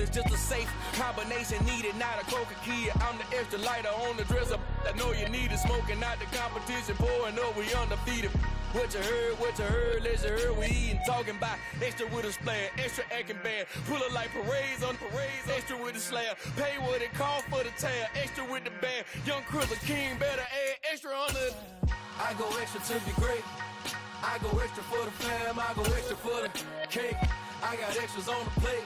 is just a safe combination needed, not a coca key. I'm the extra lighter on the dresser. I know you need it, smoking out the competition, pouring up, we undefeated. What you heard, let's you heard, we eating, talking about extra with a splash, extra acting bad, pull it like parades on parades, extra with the slab, pay what it cost for the tab, extra with the band, young Crystal King, better add extra on the. I go extra to be great, I go extra for the fam, I go extra for the cake, I got extras on the plate.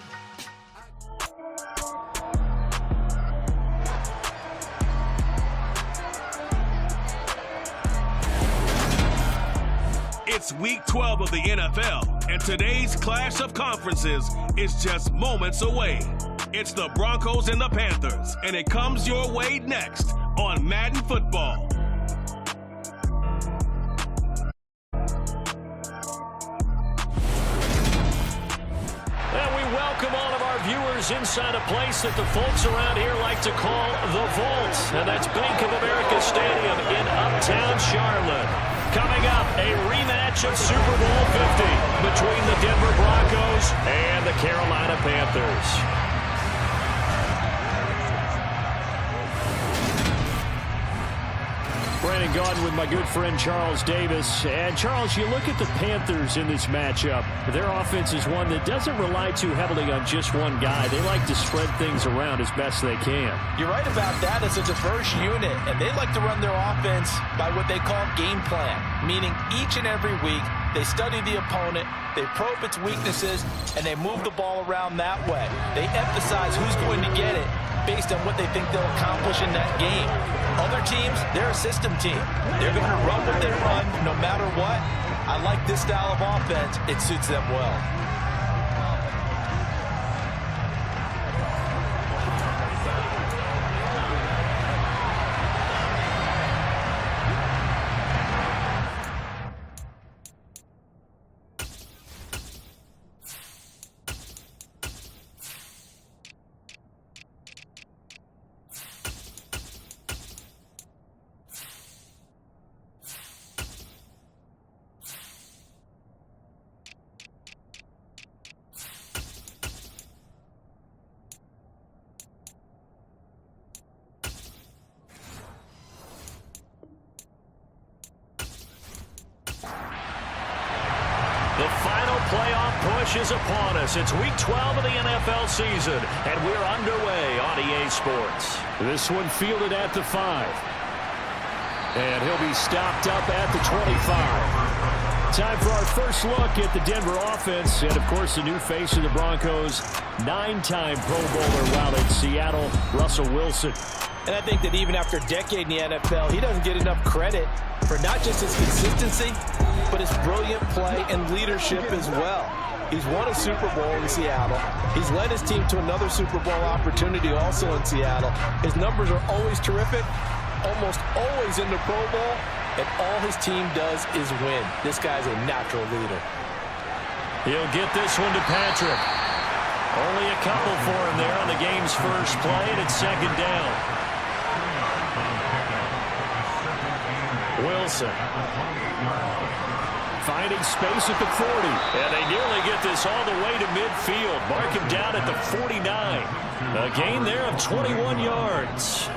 It's week 12 of the NFL, and today's clash of conferences is just moments away. It's the Broncos and the Panthers, and it comes your way next on Madden Football. And we welcome all of our viewers inside a place that the folks around here like to call the Vault, and that's Bank of America Stadium in uptown Charlotte. Coming up, a rematch of Super Bowl 50 between the Denver Broncos and the Carolina Panthers. Brandon Gaudin with my good friend Charles Davis. And Charles, you look at the Panthers in this matchup. Their offense is one that doesn't rely too heavily on just one guy. They like to spread things around as best they can. You're right about that. It's a diverse unit, and they like to run their offense by what they call game plan, meaning each and every week they study the opponent, they probe its weaknesses, and they move the ball around that way. They emphasize who's going to get it based on what they think they'll accomplish in that game. Other teams, they're a system team. They're going to run what they run no matter what. I like this style of offense. It suits them well. The final playoff push is upon us. It's week 12 of the NFL season, and we're underway on EA Sports. This one fielded at the 5. And he'll be stopped up at the 25. Time for our first look at the Denver offense. And, of course, the new face of the Broncos, 9-time Pro Bowler while in Seattle, Russell Wilson. And I think that even after a decade in the NFL, he doesn't get enough credit for not just his consistency, but his brilliant play and leadership as well. He's won a Super Bowl in Seattle. He's led his team to another Super Bowl opportunity also in Seattle. His numbers are always terrific, almost always in the Pro Bowl, and all his team does is win. This guy's a natural leader. He'll get this one to Patrick. Only a couple for him there on the game's first play, and it's second down. Wilson finding space at the 40. And they nearly get this all the way to midfield. Mark him down at the 49. A gain there of 21 yards. The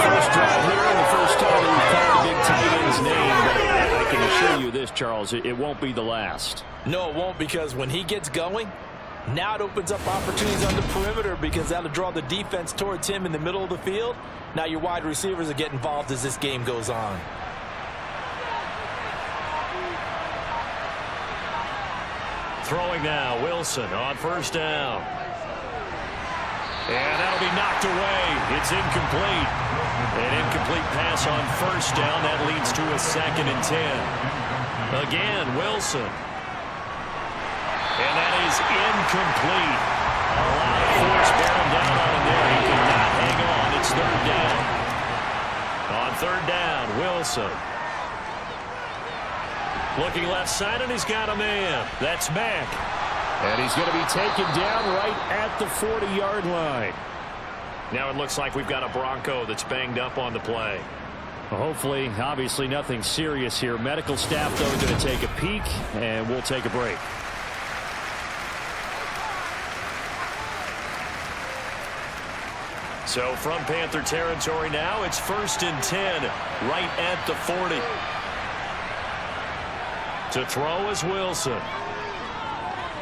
first drive here, and the first time we've called the big tight end's name. But I can assure you this, Charles, it won't be the last. No, it won't, because when he gets going, now it opens up opportunities on the perimeter, because that'll draw the defense towards him in the middle of the field. Now your wide receivers will get involved as this game goes on. Throwing now, Wilson on first down. And that'll be knocked away. It's incomplete. An incomplete pass on first down. That leads to a 2nd and 10. Again, Wilson. And that is incomplete. A lot of force bearing down on him there. He could not hang on. It's 3rd down. On 3rd down, Wilson. Looking left side, and he's got a man. That's Mack. And he's going to be taken down right at the 40-yard line. Now it looks like we've got a Bronco that's banged up on the play. Well, hopefully, obviously nothing serious here. Medical staff, though, are going to take a peek, and we'll take a break. So from Panther territory now, it's 1st and 10, right at the 40. To throw is Wilson.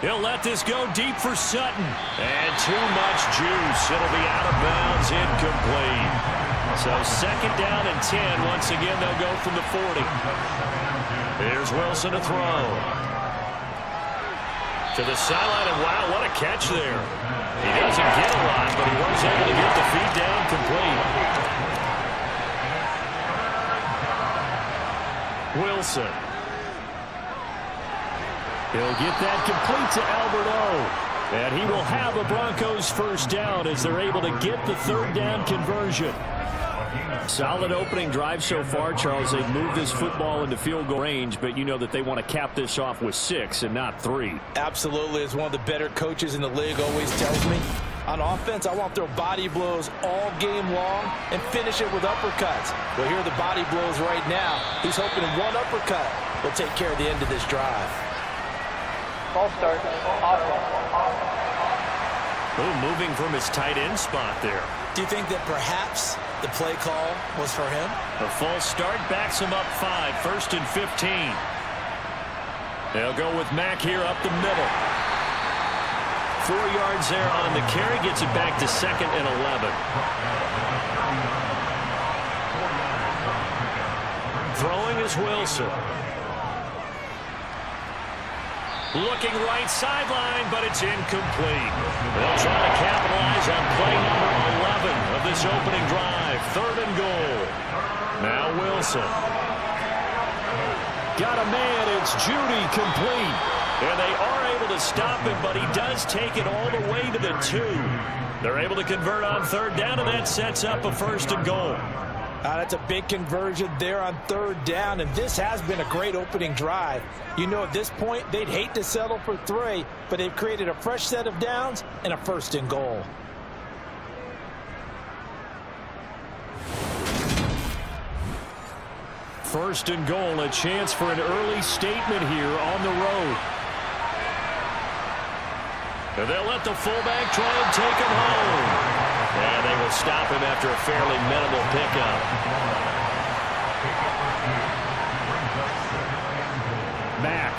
He'll let this go deep for Sutton. And too much juice. It'll be out of bounds, incomplete. So 2nd down and 10. Once again, they'll go from the 40. Here's Wilson to throw. To the sideline, and wow, what a catch there. He doesn't get a lot, but he was able to get the feed down complete. Wilson. He'll get that complete to Alberto. And he will have a Broncos 1st down as they're able to get the 3rd down conversion. Solid opening drive so far, Charles. They've moved this football into field goal range, but you know that they want to cap this off with 6 and not 3. Absolutely. As one of the better coaches in the league always tells me, on offense, I want to throw body blows all game long and finish it with uppercuts. Well, here are the body blows right now. He's hoping one uppercut will take care of the end of this drive. Ball start. Ooh, moving from his tight end spot there. Do you think that perhaps the play call was for him? A false start backs him up 5, 1st and 15. They'll go with Mack here up the middle. 4 yards there on the carry, gets it back to 2nd and 11. Throwing is Wilson. Looking right sideline, but it's incomplete. They'll try to capitalize on play number 11 of this opening drive. 3rd and goal. Now Wilson. Got a man. It's Judy complete. And they are able to stop him, but he does take it all the way to the 2. They're able to convert on 3rd down, and that sets up a 1st and goal. That's a big conversion there on 3rd down, and this has been a great opening drive. You know, at this point, they'd hate to settle for 3, but they've created a fresh set of downs and a 1st and goal. First and goal, a chance for an early statement here on the road. And they'll let the fullback try and take him home. And they will stop him after a fairly minimal pickup. Mack.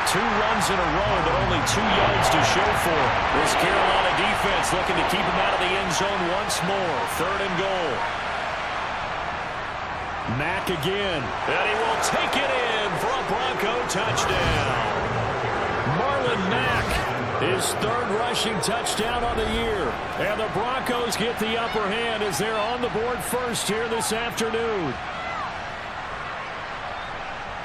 2 runs in a row, but only 2 yards to show for it. This Carolina defense looking to keep him out of the end zone once more. 3rd and goal. Mack again. And he will take it in for a Bronco touchdown. Marlon Mack. His 3rd rushing touchdown on the year. And the Broncos get the upper hand as they're on the board first here this afternoon.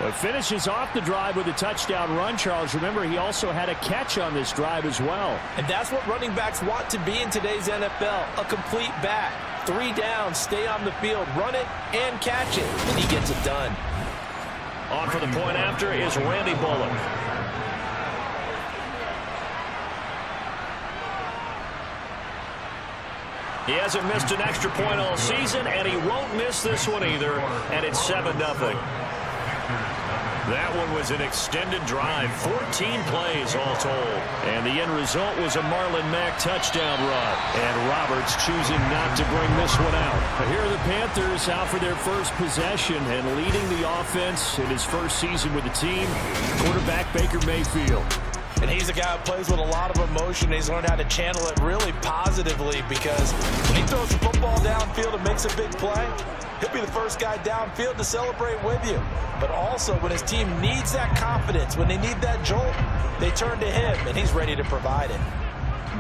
But finishes off the drive with a touchdown run, Charles. Remember, he also had a catch on this drive as well. And that's what running backs want to be in today's NFL, a complete back. 3 downs, stay on the field, run it, and catch it. And he gets it done. On for the point after is Randy Bullock. He hasn't missed an extra point all season, and he won't miss this one either, and it's 7-0. That one was an extended drive, 14 plays all told. And the end result was a Marlon Mack touchdown run. And Roberts choosing not to bring this one out. But here are the Panthers out for their first possession and leading the offense in his first season with the team, quarterback Baker Mayfield. And he's a guy who plays with a lot of emotion. He's learned how to channel it really positively because when he throws the football downfield and makes a big play, he'll be the first guy downfield to celebrate with you. But also when his team needs that confidence, when they need that jolt, they turn to him, and he's ready to provide it.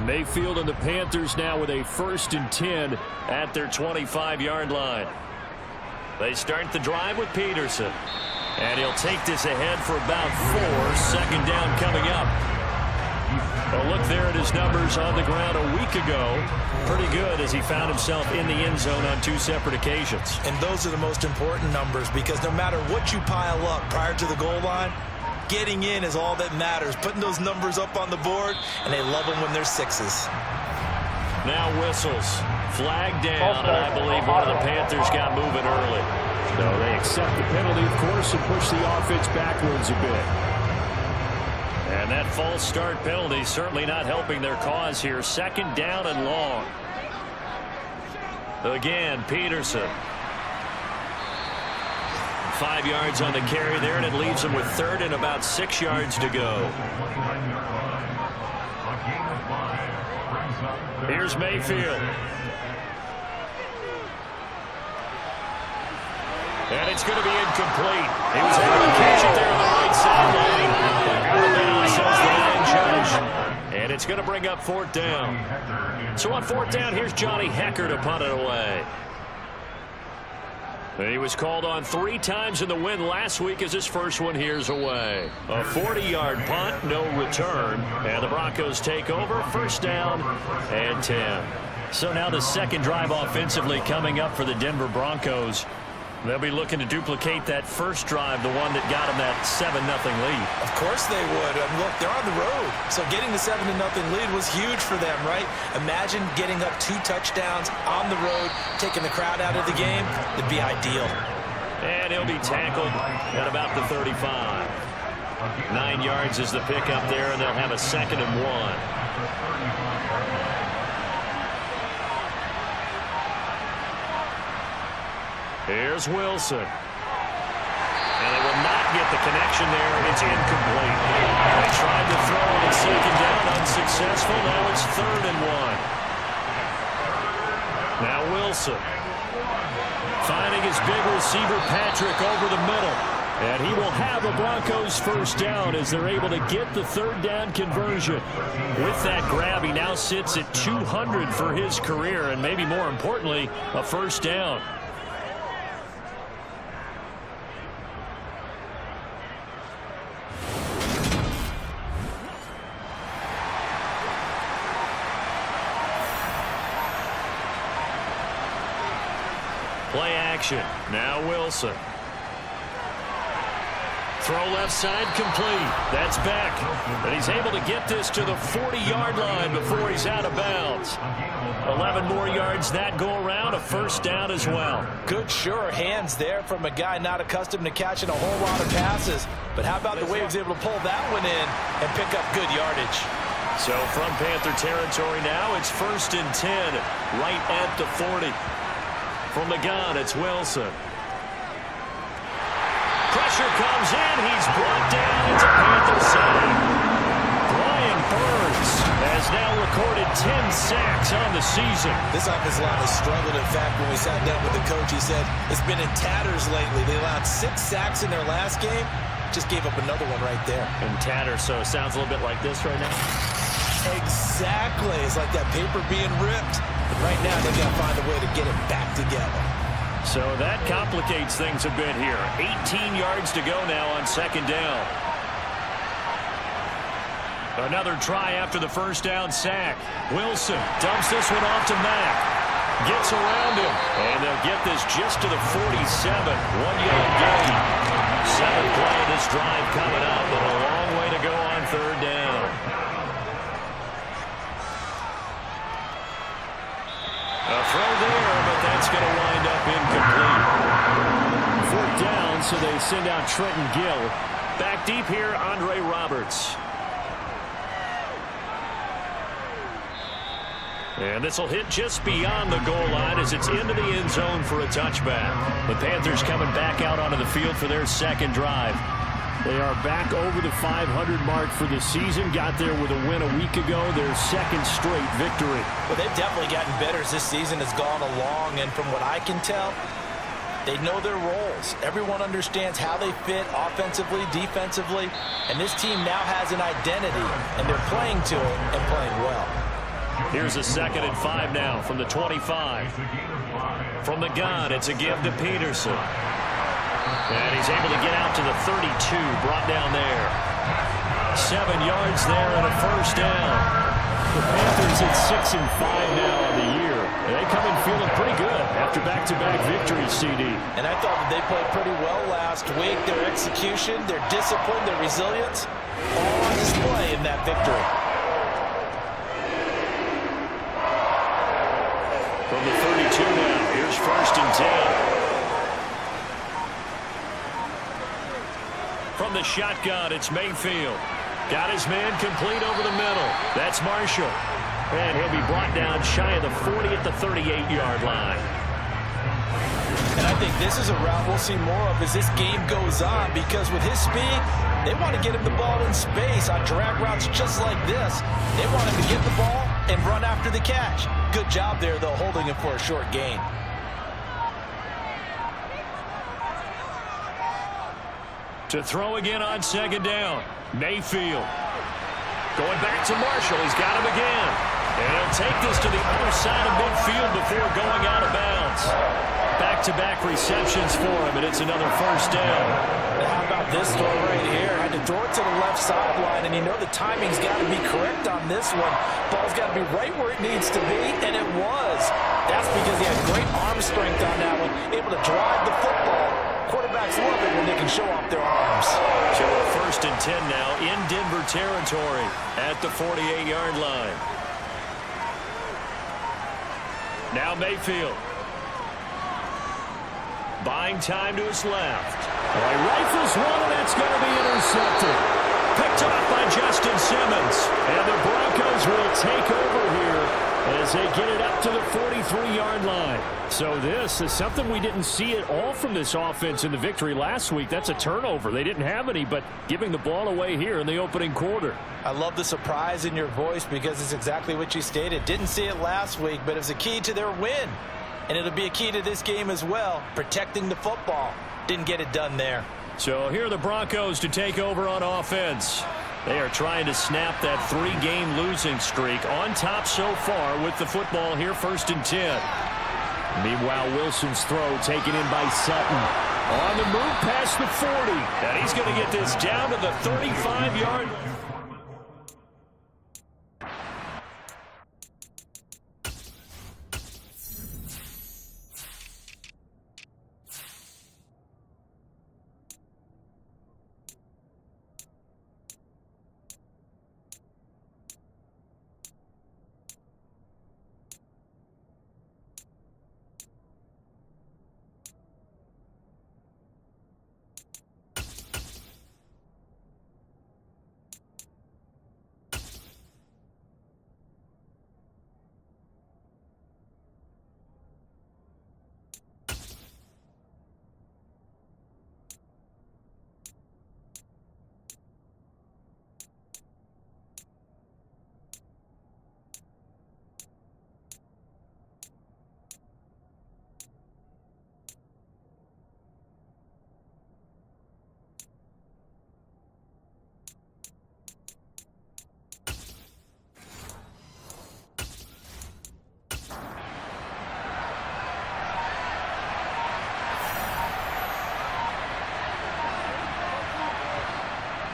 Mayfield and the Panthers now with a 1st and 10 at their 25-yard line. They start the drive with Peterson. And he'll take this ahead for about 4. 2nd down coming up. A look there at his numbers on the ground a week ago. Pretty good as he found himself in the end zone on 2 separate occasions. And those are the most important numbers because no matter what you pile up prior to the goal line, getting in is all that matters. Putting those numbers up on the board, and they love them when they're 6s. Now whistles. Flag down, and I believe one of the Panthers got moving early. So they accept the penalty, of course, and push the offense backwards a bit. And And that false start penalty certainly not helping their cause here. Second down and long. Again, Peterson. 5 yards on the carry there, and it leaves them with third and about 6 yards to go. Here's Mayfield. And it's going to be incomplete. He was able to catch it there on the right sideline. Alabama says the line judge. And it's going to bring up fourth down. So on fourth down, here's Johnny Hecker to punt it away. He was called on 3 times in the win last week as his first one here's away. A 40-yard punt, no return. And the Broncos take over, first down and 10. So now the second drive offensively coming up for the Denver Broncos. They'll be looking to duplicate that first drive, the one that got them that 7-0 lead. Of course they would. Look, they're on the road. So getting the 7-0 lead was huge for them, right? Imagine getting up 2 touchdowns on the road, taking the crowd out of the game. It'd be ideal. And he'll be tackled at about the 35. 9 yards is the pickup there, and they'll have a 2nd and 1. Here's Wilson. And they will not get the connection there. It's incomplete. They tried to throw it at second down, unsuccessful. Now it's 3rd and 1. Now Wilson. Finding his big receiver Patrick over the middle. And he will have a Broncos first down as they're able to get the 3rd down conversion. With that grab, he now sits at 200 for his career, and maybe more importantly, a first down. Play action. Now Wilson. Throw left side complete. That's back. And he's able to get this to the 40-yard line before he's out of bounds. 11 more yards that go around. A first down as well. Good, sure hands there from a guy not accustomed to catching a whole lot of passes. But how about the way he was able to pull that one in and pick up good yardage? So from Panther territory now, it's 1st and 10 right at the 40. From the gun, it's Wilson. Pressure comes in. He's brought down. It's a Panther sack. Brian Burns has now recorded 10 sacks on the season. This offensive line has struggled. In fact, when we sat down with the coach, he said it's been in tatters lately. They allowed 6 sacks in their last game. Just gave up another one right there. In tatters, so it sounds a little bit like this right now. Exactly. It's like that paper being ripped. But right now, they've got to find a way to get it back together. So that complicates things a bit here. 18 yards to go now on 2nd down. Another try after the first down sack. Wilson dumps this one off to Mack. Gets around him. And they'll get this just to the 47. 1-yard gain. 7th play of this drive coming up, but a long way to go on 3rd down. A throw there, but that's going to wind up incomplete. 4th down, so they send out Trenton Gill. Back deep here, Andre Roberts. And this will hit just beyond the goal line as it's into the end zone for a touchback. The Panthers coming back out onto the field for their 2nd drive. They are back over the 500 mark for the season. Got there with a win a week ago, their 2nd straight victory. Well, they've definitely gotten better as this season has gone along, and from what I can tell, they know their roles. Everyone understands how they fit offensively, defensively, and this team now has an identity, and they're playing to it and playing well. Here's a 2nd and 5 now from the 25. From the gun, it's a give to Peterson. And he's able to get out to the 32, brought down there. 7 yards there and a first down. The Panthers at 6 and 5 now on the year. And they come in feeling pretty good after back-to-back victories, CD. And I thought that they played pretty well last week. Their execution, their discipline, their resilience, all on display in that victory. From the 32 now, here's 1st and 10. From the shotgun, it's Mayfield. Got his man complete over the middle. That's Marshall. And he'll be brought down shy of the 40 at the 38-yard line. And I think this is a route we'll see more of as this game goes on, because with his speed, they want to get him the ball in space on drag routes just like this. They want him to get the ball and run after the catch. Good job there, though, holding him for a short gain. To throw again on second down. Mayfield. Going back to Marshall. He's got him again. And he'll take this to the other side of midfield before going out of bounds. Back-to-back receptions for him, and it's another first down. How about this throw right here? Had to throw it to the left sideline, and you know the timing's got to be correct on this one. Ball's got to be right where it needs to be, and it was. That's because he had great arm strength on that one, able to drive the football. Quarterbacks love it when they can show off their arms. So first and 10 now in Denver territory at the 48-yard line. Now Mayfield. Buying time to his left. Well, he rifles one, and that's going to be intercepted. Picked off by Justin Simmons. And the Broncos will take over here as they get it up to the 43-yard line. So this is something we didn't see at all from this offense in the victory last week. That's a turnover. They didn't have any, but giving the ball away here in the opening quarter. I love the surprise in your voice because it's exactly what you stated. Didn't see it last week, but it was a key to their win. And it'll be a key to this game as well, protecting the football. Didn't get it done there. So here are the Broncos to take over on offense. They are trying to snap that 3-game losing streak, on top so far with the football here, first and 10. Meanwhile, Wilson's throw taken in by Sutton. On the move past the 40. And he's going to get this down to the 35-yard line.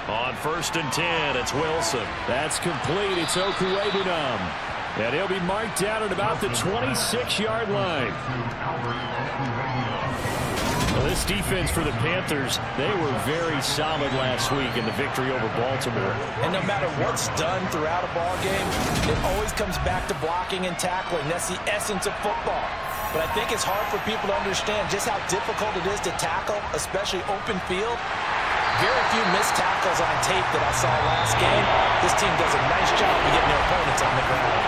On first and 10, it's Wilson. That's complete. It's Okuwebunam. And he'll be marked down at about the 26-yard line. Well, this defense for the Panthers, they were very solid last week in the victory over Baltimore. And no matter what's done throughout a ball game, it always comes back to blocking and tackling. That's the essence of football. But I think it's hard for people to understand just how difficult it is to tackle, especially open field. Very few missed tackles on tape that I saw last game. This team does a nice job of getting their opponents on the ground.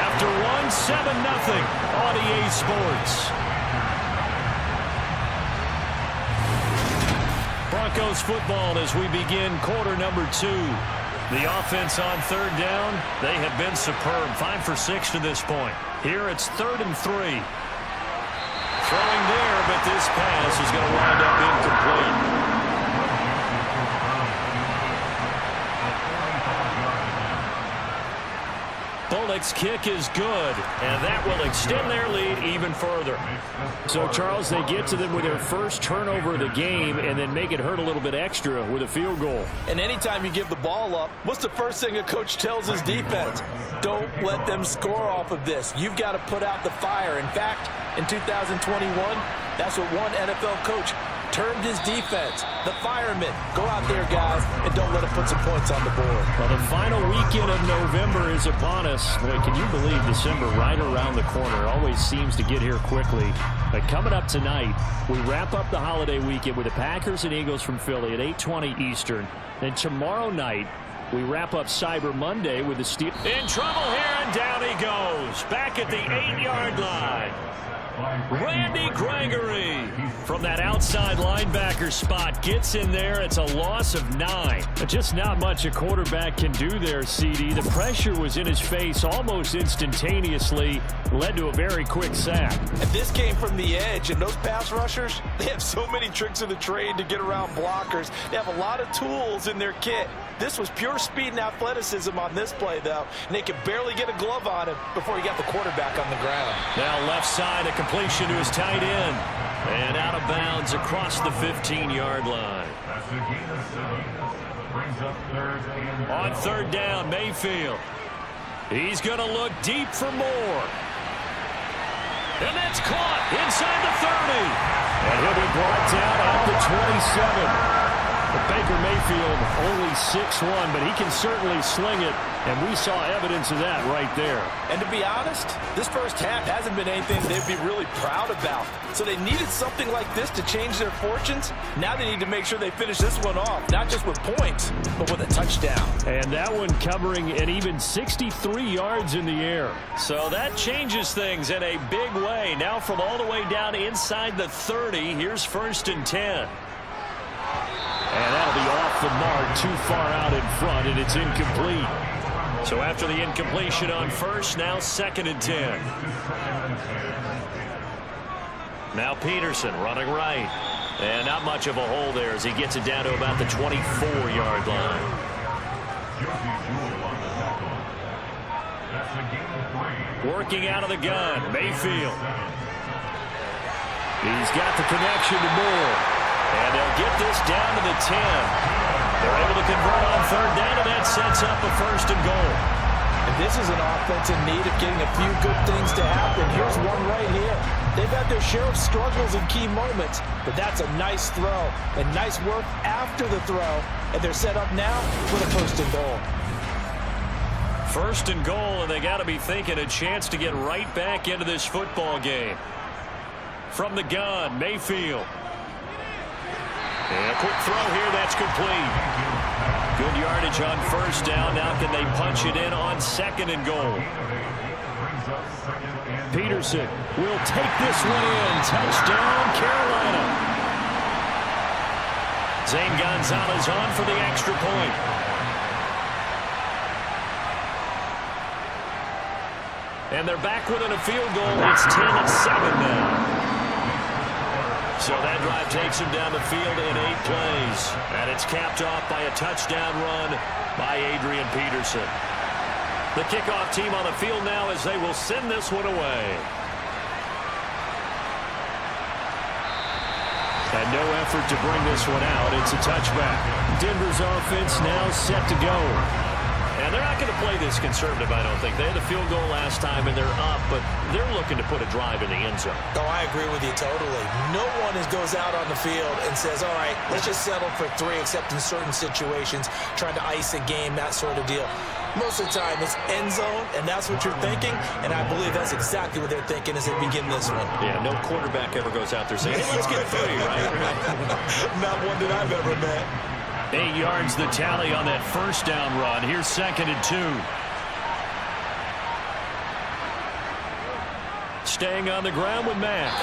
After 1-7-0 on EA Sports. Broncos football as we begin quarter number 2. The offense on third down, they have been superb. 5 for 6 to this point. Here it's 3rd and 3. Throwing there, but this pass is going to wind up incomplete. Bullock's kick is good, and that will extend their lead even further. So, Charles, they get to them with their first turnover of the game and then make it hurt a little bit extra with a field goal. And anytime you give the ball up, what's the first thing a coach tells his defense? Don't let them score off of this. You've got to put out the fire. In fact, in 2021, that's what one NFL coach termed his defense, the firemen. Go out there, guys, and don't let them put some points on the board. Well, the final weekend of November is upon us. Boy, can you believe December right around the corner? It always seems to get here quickly. But coming up tonight, we wrap up the holiday weekend with the Packers and Eagles from Philly at 8:20 Eastern. Then tomorrow night, We wrap up Cyber Monday with the Steel. In trouble here, and down he goes. Back at the 8-yard line. Randy Gregory from that outside linebacker spot gets in there. It's a loss of 9. But just not much a quarterback can do there, CD. The pressure was in his face almost instantaneously. Led to a very quick sack. And this came from the edge, and those pass rushers, they have so many tricks of the trade to get around blockers. They have a lot of tools in their kit. This was pure speed and athleticism on this play, though, and they could barely get a glove on him before he got the quarterback on the ground. Now left side, a completion to his tight end, and out of bounds across the 15-yard line. On third down, Mayfield. He's going to look deep for more. And that's caught inside the 30. And he'll be brought down at the 27. But Baker Mayfield only 6'1", but he can certainly sling it, and we saw evidence of that right there. And to be honest, this first half hasn't been anything they'd be really proud about. So they needed something like this to change their fortunes. Now they need to make sure they finish this one off, not just with points, but with a touchdown. And that one covering an even 63 yards in the air. So that changes things in a big way. Now from all the way down inside the 30, here's 1st and 10. And that'll be off the mark, too far out in front, and it's incomplete. So after the incompletion on first, now 2nd and 10. Now Peterson running right. And not much of a hole there as he gets it down to about the 24-yard line. Working out of the gun, Mayfield. He's got the connection to Moore. And they'll get this down to the 10. They're able to convert on third down, and that sets up a 1st and goal. And this is an offense in need of getting a few good things to happen. Here's one right here. They've had their share of struggles in key moments, but that's a nice throw and nice work after the throw. And they're set up now with a 1st and goal. 1st and goal, and they got to be thinking a chance to get right back into this football game. From the gun, Mayfield. And a quick throw here, that's complete. Good yardage on 1st down. Now can they punch it in on 2nd and goal? Peterson will take this one in. Touchdown, Carolina. Zane Gonzalez on for the extra point. And they're back within a field goal. It's 10-7 now. So that drive takes him down the field in 8 plays. And it's capped off by a touchdown run by Adrian Peterson. The kickoff team on the field now as they will send this one away. And no effort to bring this one out. It's a touchback. Denver's offense now set to go. And they're not going to play this conservative, I don't think. They had a field goal last time, and they're up, but they're looking to put a drive in the end zone. Oh, I agree with you totally. No one goes out on the field and says, all right, let's just settle for 3, except in certain situations, trying to ice a game, that sort of deal. Most of the time, it's end zone, and that's what you're thinking, and I believe that's exactly what they're thinking as they begin this one. Yeah, no quarterback ever goes out there saying, hey, let's get 3, right? Not one that I've ever met. 8 yards the tally on that 1st down run. Here's 2nd and 2. Staying on the ground with Mack.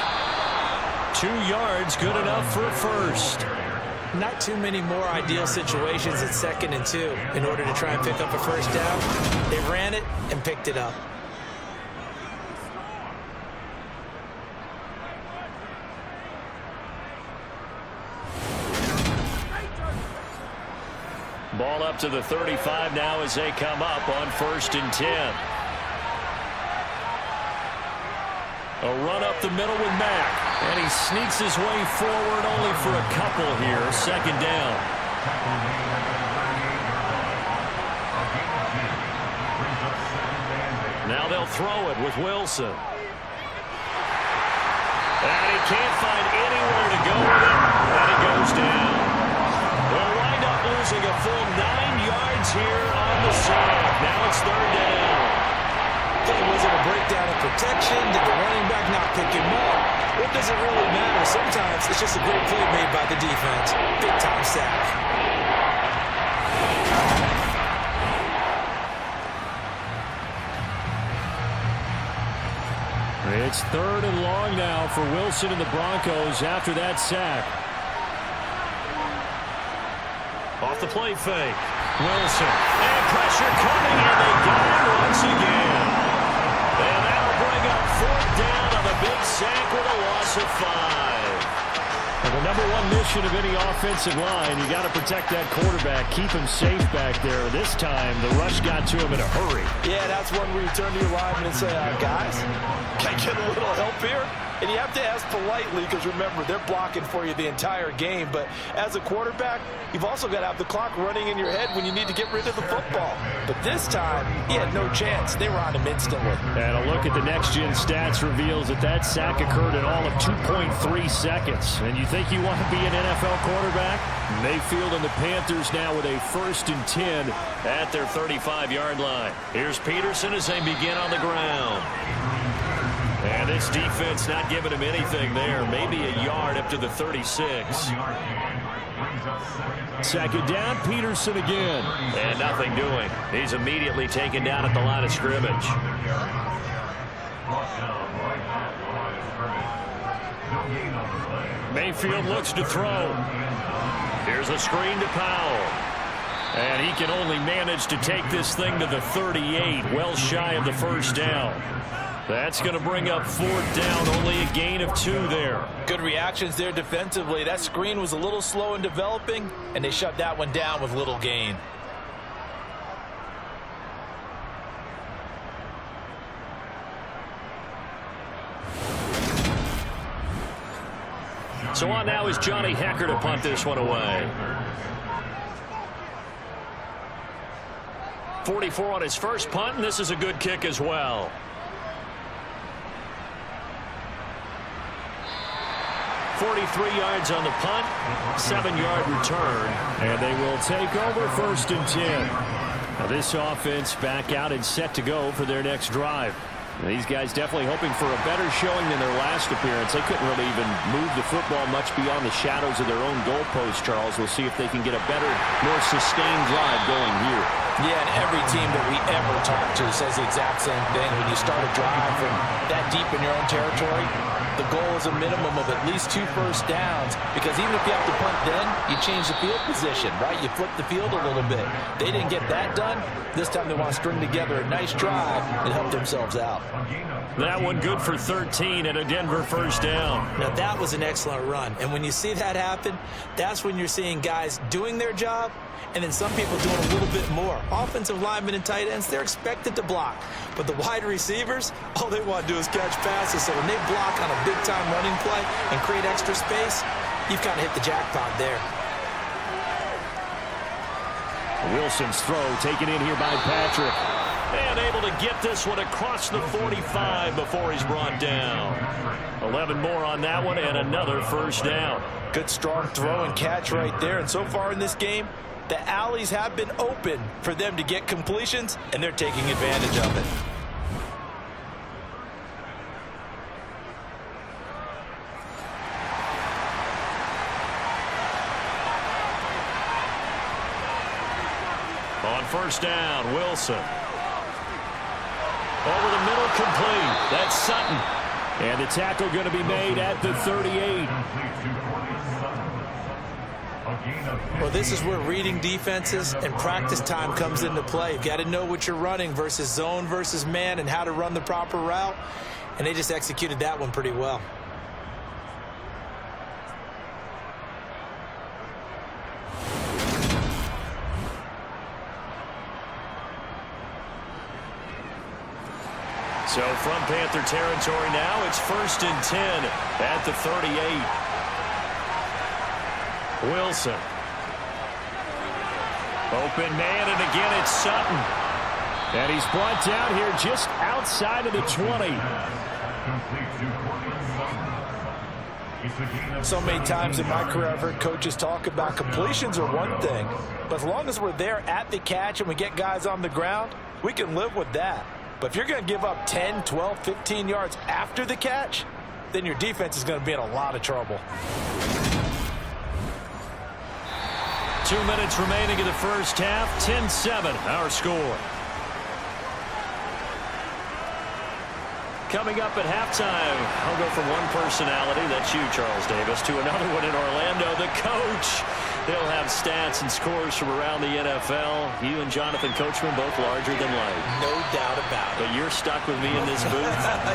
2 yards, good enough for a 1st. Not too many more ideal situations at 2nd and 2 in order to try and pick up a 1st down. They ran it and picked it up. Ball up to the 35 now as they come up on 1st and 10. A run up the middle with Mack. And he sneaks his way forward only for a couple here. 2nd down. Now they'll throw it with Wilson. And he can't find anywhere to go with it. And it goes down. They'll wind up losing a full 9 yards here on the side. Now it's 3rd down. Was it a breakdown of protection? Did the running back not pick him up? What does it really matter? Sometimes it's just a great play made by the defense. Big-time sack. It's 3rd and long now for Wilson and the Broncos after that sack. Off the play fake. Wilson. And pressure coming, and they got it once again. And that'll bring up 4th down on the big sack with a loss of 5. And the number one mission of any offensive line, you got to protect that quarterback, keep him safe back there. This time, the rush got to him in a hurry. Yeah, that's one where you turn to your lineman and say, guys, can I get a little help here? And you have to ask politely because, remember, they're blocking for you the entire game. But as a quarterback, you've also got to have the clock running in your head when you need to get rid of the football. But this time, he had no chance. They were on him instantly. And a look at the next-gen stats reveals that sack occurred in all of 2.3 seconds. And you think you want to be an NFL quarterback? Mayfield and the Panthers now with a 1st and 10 at their 35-yard line. Here's Peterson as they begin on the ground. And this defense not giving him anything there. Maybe a yard up to the 36. 2nd down, Peterson again. And nothing doing. He's immediately taken down at the line of scrimmage. Mayfield looks to throw. Here's a screen to Powell. And he can only manage to take this thing to the 38, well shy of the 1st down. That's going to bring up 4th down, only a gain of 2 there. Good reactions there defensively. That screen was a little slow in developing, and they shut that one down with little gain. So on now is Johnny Hecker to punt this one away. 44 on his first punt, and this is a good kick as well. 43 yards on the punt, 7-yard return, and they will take over 1st and 10. Now this offense back out and set to go for their next drive. These guys definitely hoping for a better showing than their last appearance. They couldn't really even move the football much beyond the shadows of their own goalpost, Charles. We'll see if they can get a better, more sustained drive going here. Yeah, and every team that we ever talk to says the exact same thing. When you start a drive from that deep in your own territory, the goal is a minimum of at least 2 first downs, because even if you have to punt then, you change the field position, right? You flip the field a little bit. They didn't get that done. This time they want to string together a nice drive and help themselves out. That one good for 13 and a Denver 1st down. Now that was an excellent run. And when you see that happen, that's when you're seeing guys doing their job and then some people doing a little bit more. Offensive linemen and tight ends, they're expected to block. But the wide receivers, all they want to do is catch passes. So when they block on a big-time running play and create extra space, you've kind of hit the jackpot there. Wilson's throw taken in here by Patrick. And able to get this one across the 45 before he's brought down. 11 more on that one and another 1st down. Good strong throw and catch right there. And so far in this game, the alleys have been open for them to get completions, and they're taking advantage of it. On 1st down, Wilson. Over the middle, complete. That's Sutton. And the tackle going to be made at the 38. Well, this is where reading defenses and practice time comes into play. You've got to know what you're running versus zone versus man and how to run the proper route. And they just executed that one pretty well. So from Panther territory now, it's 1st and 10 at the 38. Wilson. Open man, and again it's Sutton. And he's brought down here just outside of the 20. So many times in my career I've heard coaches talk about completions are one thing, but as long as we're there at the catch and we get guys on the ground, we can live with that. But if you're going to give up 10, 12, 15 yards after the catch, then your defense is going to be in a lot of trouble. 2 minutes remaining in the first half. 10-7 our score. Coming up at halftime, I'll go from one personality, that's you, Charles Davis, to another one in Orlando, the coach. He'll have stats and scores from around the NFL. You and Jonathan Coachman both larger than life. No doubt about it. But you're stuck with me in this booth,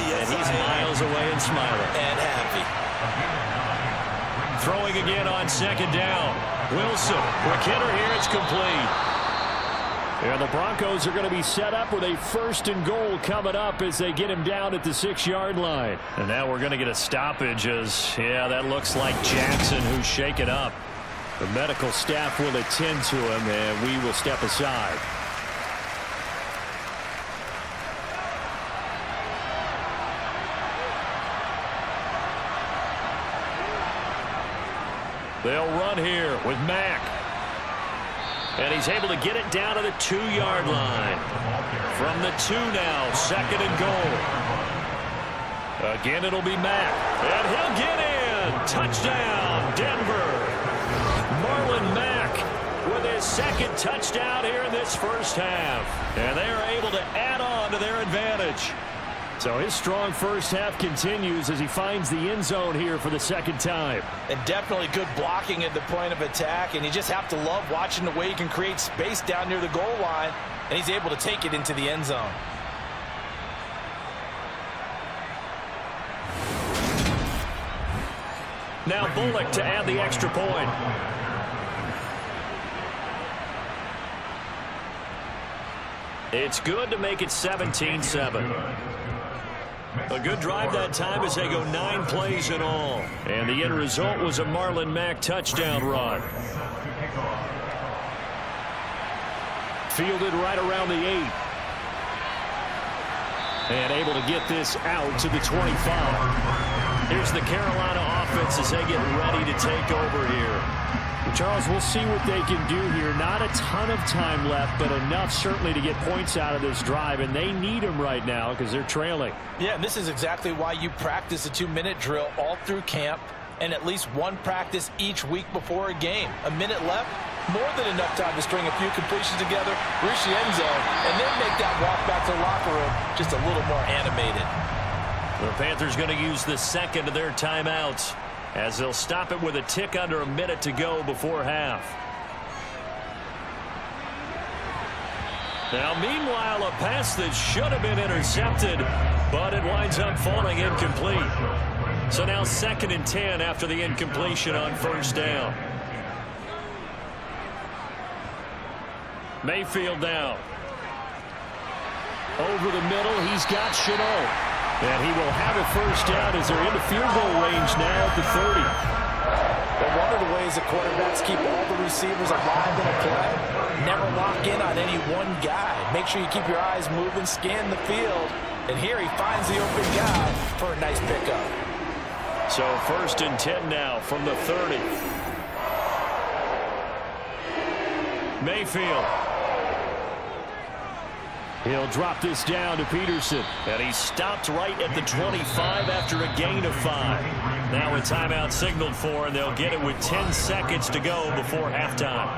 yes, and he's miles away and smiling. And happy. Throwing again on second down. Wilson, quick hitter here, it's complete. And the Broncos are going to be set up with a 1st and goal coming up as they get him down at the 6-yard line. And now we're going to get a stoppage as, yeah, that looks like Jackson who's shaken up. The medical staff will attend to him, and we will step aside. They'll run here with Mack. And he's able to get it down to the 2-yard line. From the 2 now, 2nd and goal. Again, it'll be Mack. And he'll get in. Touchdown, Denver. Marlon Mack with his 2nd touchdown here in this first half. And they are able to add on to their advantage. So his strong first half continues as he finds the end zone here for the 2nd time. And definitely good blocking at the point of attack. And you just have to love watching the way he can create space down near the goal line. And he's able to take it into the end zone. Now Bullock to add the extra point. It's good to make it 17-7. A good drive that time as they go 9 plays in all. And the end result was a Marlon Mack touchdown run. Fielded right around the 8. And able to get this out to the 25. Here's the Carolina offense as they get ready to take over here. Charles, we'll see what they can do here. Not a ton of time left, but enough certainly to get points out of this drive, and they need them right now because they're trailing. Yeah, and this is exactly why you practice a 2-minute drill all through camp and at least one practice each week before a game. A minute left, more than enough time to string a few completions together, reach the end zone, and then make that walk back to the locker room just a little more animated. The Panthers going to use the 2nd of their timeouts, as they'll stop it with a tick under a minute to go before half. Now, meanwhile, a pass that should have been intercepted, but it winds up falling incomplete. So now 2nd and 10 after the incompletion on 1st down. Mayfield now. Over the middle, he's got Chenault. And he will have a 1st down as they're into field goal range now at the 30. But one of the ways the quarterbacks keep all the receivers alive in a play, never lock in on any one guy. Make sure you keep your eyes moving, scan the field. And here he finds the open guy for a nice pickup. So 1st and 10 now from the 30. Mayfield. He'll drop this down to Peterson. And he stopped right at the 25 after a gain of 5. Now a timeout signaled for, and they'll get it with 10 seconds to go before halftime.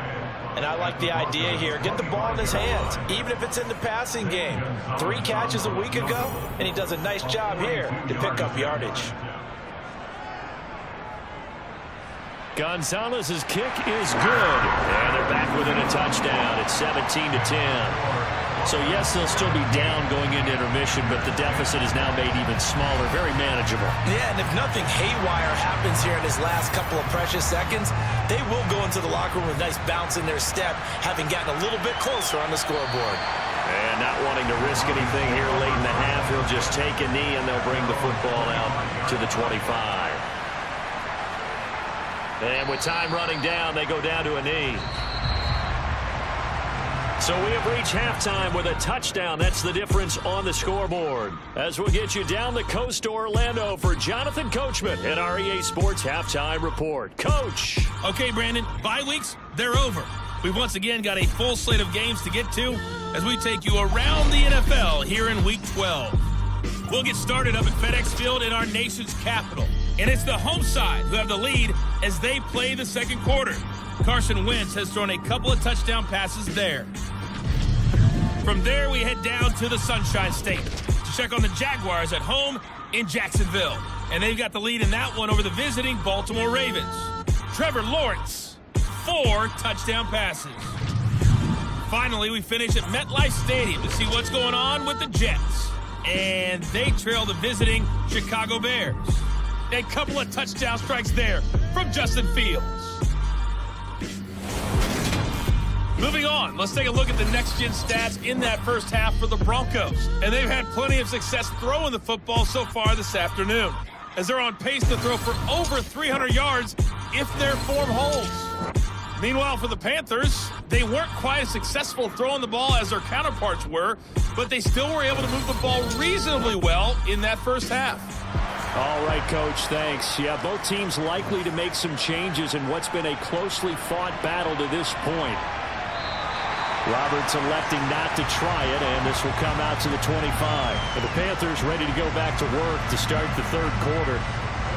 And I like the idea here. Get the ball in his hands, even if it's in the passing game. 3 catches a week ago, and he does a nice job here to pick up yardage. Gonzalez's kick is good. And they're back within a touchdown. It's 17-10. So, yes, they'll still be down going into intermission, but the deficit is now made even smaller, very manageable. Yeah, and if nothing haywire happens here in his last couple of precious seconds, they will go into the locker room with a nice bounce in their step, having gotten a little bit closer on the scoreboard. And not wanting to risk anything here late in the half, he'll just take a knee, and they'll bring the football out to the 25. And with time running down, they go down to a knee. So we have reached halftime with a touchdown. That's the difference on the scoreboard. As we'll get you down the coast to Orlando for Jonathan Coachman at our EA Sports Halftime Report. Coach. Okay, Brandon, bye weeks, they're over. We've once again got a full slate of games to get to as we take you around the NFL here in Week 12. We'll get started up at FedEx Field in our nation's capital. And it's the home side who have the lead as they play the second quarter. Carson Wentz has thrown a couple of touchdown passes there. From there, we head down to the Sunshine State to check on the Jaguars at home in Jacksonville. And they've got the lead in that one over the visiting Baltimore Ravens. Trevor Lawrence, 4 touchdown passes. Finally, we finish at MetLife Stadium to see what's going on with the Jets. And they trail the visiting Chicago Bears. A couple of touchdown strikes there from Justin Fields. Moving on, let's take a look at the next-gen stats in that first half for the Broncos. And they've had plenty of success throwing the football so far this afternoon, as they're on pace to throw for over 300 yards if their form holds. Meanwhile, for the Panthers, they weren't quite as successful throwing the ball as their counterparts were, but they still were able to move the ball reasonably well in that first half. All right, Coach, thanks. Yeah, both teams likely to make some changes in what's been a closely fought battle to this point. Roberts electing not to try it, and this will come out to the 25. And the Panthers ready to go back to work to start the third quarter.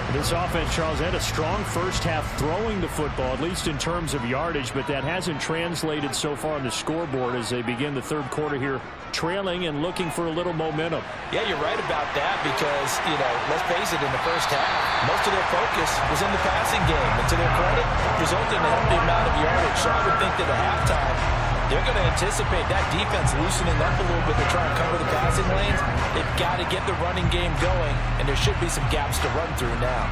This offense, Charles, had a strong first half throwing the football, at least in terms of yardage, but that hasn't translated so far on the scoreboard as they begin the third quarter here, trailing and looking for a little momentum. Yeah, you're right about that because, let's face it, in the first half, most of their focus was in the passing game. And to their credit, resulted in a healthy amount of yardage. So I would think that at halftime, they're going to anticipate that defense loosening up a little bit to try and cover the passing lanes. They've got to get the running game going, and there should be some gaps to run through now.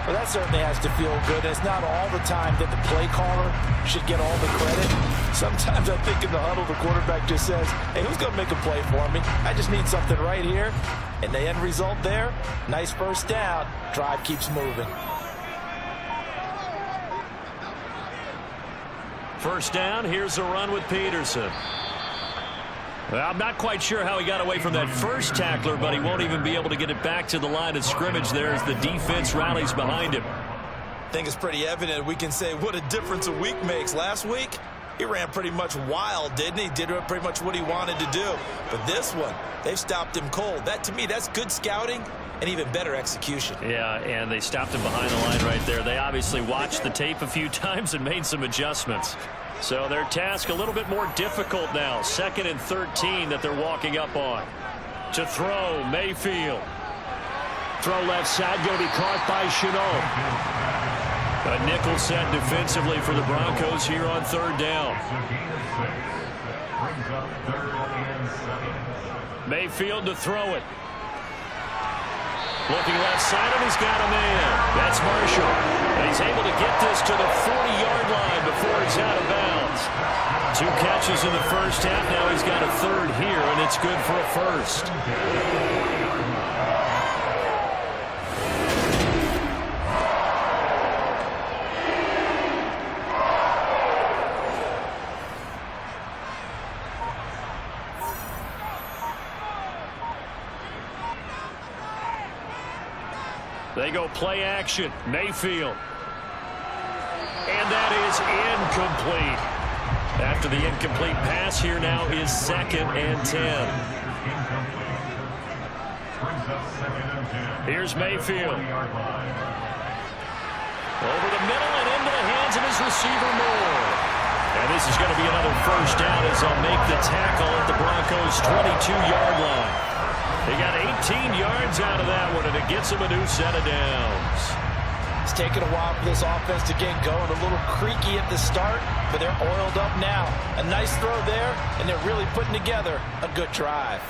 Well, that certainly has to feel good. And it's not all the time that the play caller should get all the credit. Sometimes I think in the huddle, the quarterback just says, hey, who's going to make a play for me? I just need something right here. And the end result there, nice first down. Drive keeps moving. First down, here's a run with Peterson. Well, I'm not quite sure how he got away from that first tackler, but he won't even be able to get it back to the line of scrimmage there as the defense rallies behind him. I think it's pretty evident we can say what a difference a week makes. Last week, he ran pretty much wild, didn't he? Did pretty much what he wanted to do. But this one, they've stopped him cold. That, to me, that's good scouting and even better execution. Yeah, and they stopped him behind the line right there. They obviously watched the tape a few times and made some adjustments. So their task a little bit more difficult now. 2nd and 13 that they're walking up on. To throw, Mayfield. Throw left side, going to be caught by Chenault. A nickel set defensively for the Broncos here on third down. Mayfield to throw it. Looking left side, and he's got a man. That's Marshall. And he's able to get this to the 40-yard line before he's out of bounds. 2 catches in the first half. Now he's got a third here, and it's good for a first. They go play action. Mayfield. And that is incomplete. After the incomplete pass, here now is 2nd and 10. Here's Mayfield. Over the middle and into the hands of his receiver Moore. And this is going to be another first down as they'll make the tackle at the Broncos' 22-yard line. They got 18 yards out of that one, and it gets them a new set of downs. It's taken a while for this offense to get going. A little creaky at the start, but they're oiled up now. A nice throw there, and they're really putting together a good drive.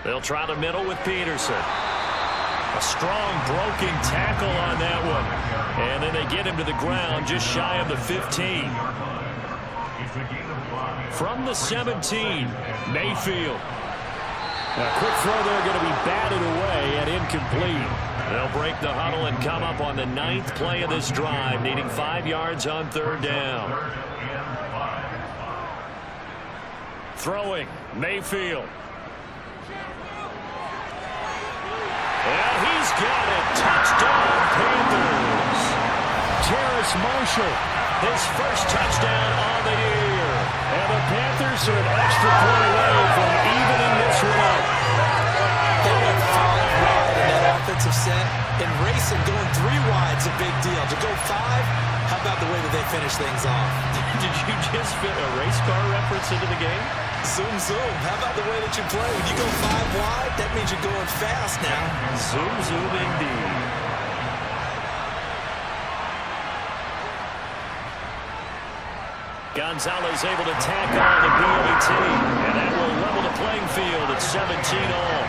They'll try the middle with Peterson. A strong broken tackle on that one. And then they get him to the ground just shy of the 15. From the 17, Mayfield. A quick throw there going to be batted away and incomplete. They'll break the huddle and come up on the 9th play of this drive, needing 5 yards on third down. Throwing, Mayfield. And he's got it. Touchdown. Terrace Marshall, his first touchdown on the year. And the Panthers are an extra point away from evening this one up. They went 5 wide in that offensive set, and racing going 3 wide's a big deal. To go 5, how about the way that they finish things off? Did you just fit a race car reference into the game? Zoom, zoom. How about the way that you play? When you go 5 wide, that means you're going fast now. Zoom, zoom indeed. Gonzalez able to tack on the BAT, and that will level the playing field at 17 all.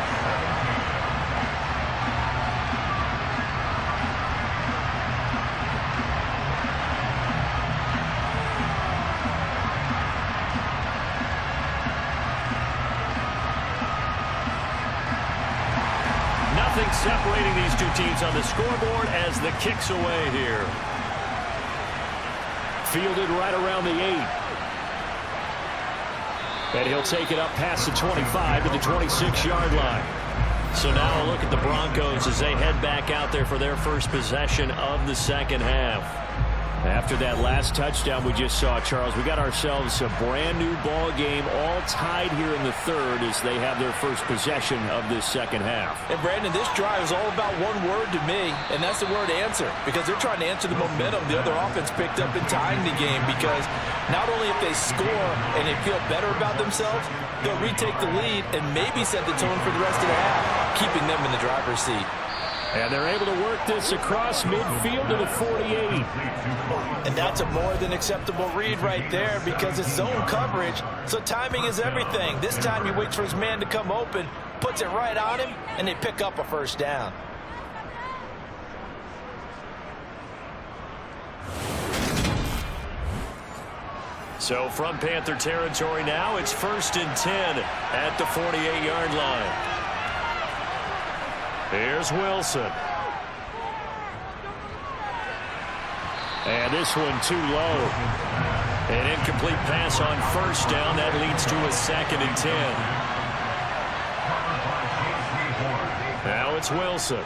Nothing separating these two teams on the scoreboard as the kick's away here. Fielded right around the 8. And he'll take it up past the 25 to the 26-yard line. So now a look at the Broncos as they head back out there for their first possession of the second half. After that last touchdown we just saw, Charles, we got ourselves a brand new ball game, all tied here in the third as they have their first possession of this second half. And Brandon, this drive is all about one word to me, and that's the word answer, because they're trying to answer the momentum the other offense picked up in tying the game, because not only if they score and they feel better about themselves, they'll retake the lead and maybe set the tone for the rest of the half, keeping them in the driver's seat. And they're able to work this across midfield to the 48. And that's a more than acceptable read right there because it's zone coverage, so timing is everything. This time he waits for his man to come open, puts it right on him, and they pick up a first down. So from Panther territory now, it's 1st and 10 at the 48-yard line. Here's Wilson. And this one too low. An incomplete pass on first down. That leads to a 2nd and 10. Now it's Wilson.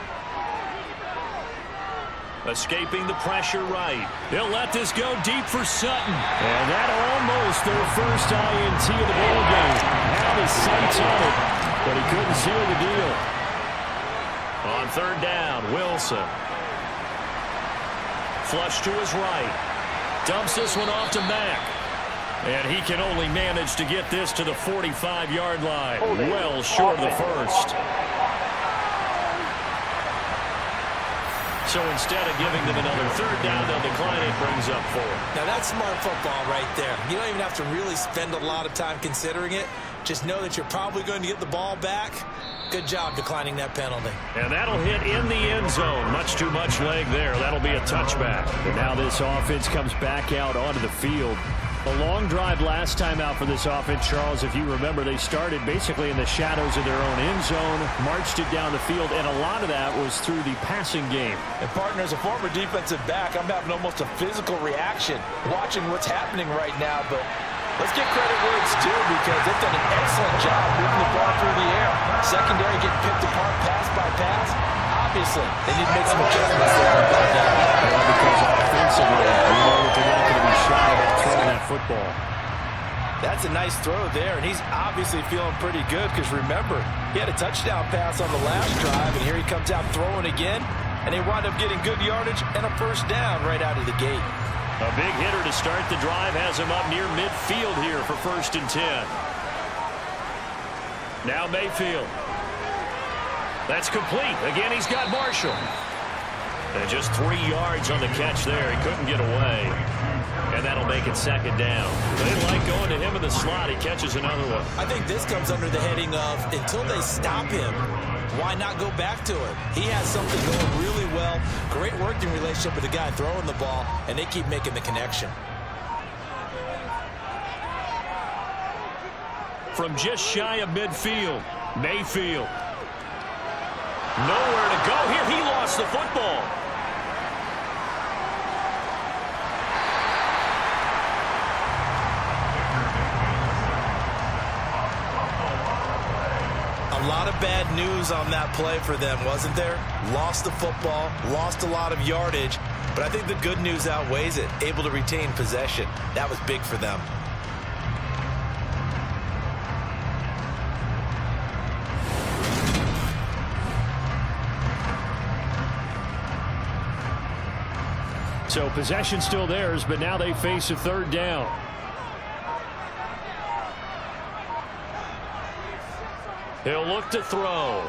Escaping the pressure right. They'll let this go deep for Sutton. And that almost their first INT of the ball game. Had his sights on it, but he couldn't seal the deal. On 3rd down, Wilson. Flush to his right. Dumps this one off to Mack. And he can only manage to get this to the 45-yard line. Well short of the first. So instead of giving them another 3rd down, they'll decline it, brings up 4. Now that's smart football right there. You don't even have to really spend a lot of time considering it. Just know that you're probably going to get the ball back. Good job declining that penalty. And that'll hit in the end zone. Much too much leg there. That'll be a touchback. And now this offense comes back out onto the field. A long drive last time out for this offense, Charles. If you remember, they started basically in the shadows of their own end zone, marched it down the field, and a lot of that was through the passing game. And partner, as a former defensive back, I'm having almost a physical reaction watching what's happening right now, but let's get credit where it's due because they've done an excellent job moving the ball through the air. Secondary getting picked apart pass by pass. Obviously, they need to make some adjustments there. Because offensively, we know that they're not going to be shy about throwing that football. That's a nice throw there, and he's obviously feeling pretty good because remember, he had a touchdown pass on the last drive, and here he comes out throwing again, and they wind up getting good yardage and a first down right out of the gate. A big hitter to start the drive has him up near midfield here for 1st and 10. Now Mayfield. That's complete. Again, he's got Marshall. And just 3 yards on the catch there. He couldn't get away. And that'll make it 2nd down. They like going to him in the slot. He catches another one. I think this comes under the heading of until they stop him, why not go back to it? He has something going really well. Great working relationship with the guy throwing the ball, and they keep making the connection. From just shy of midfield, Mayfield. Nowhere to go here. He lost the football. A lot of bad bad news on that play for them, wasn't there? Lost the football, lost a lot of yardage, but I think the good news outweighs it. Able to retain possession. That was big for them. So possession still theirs, but now they face a third down. He'll look to throw.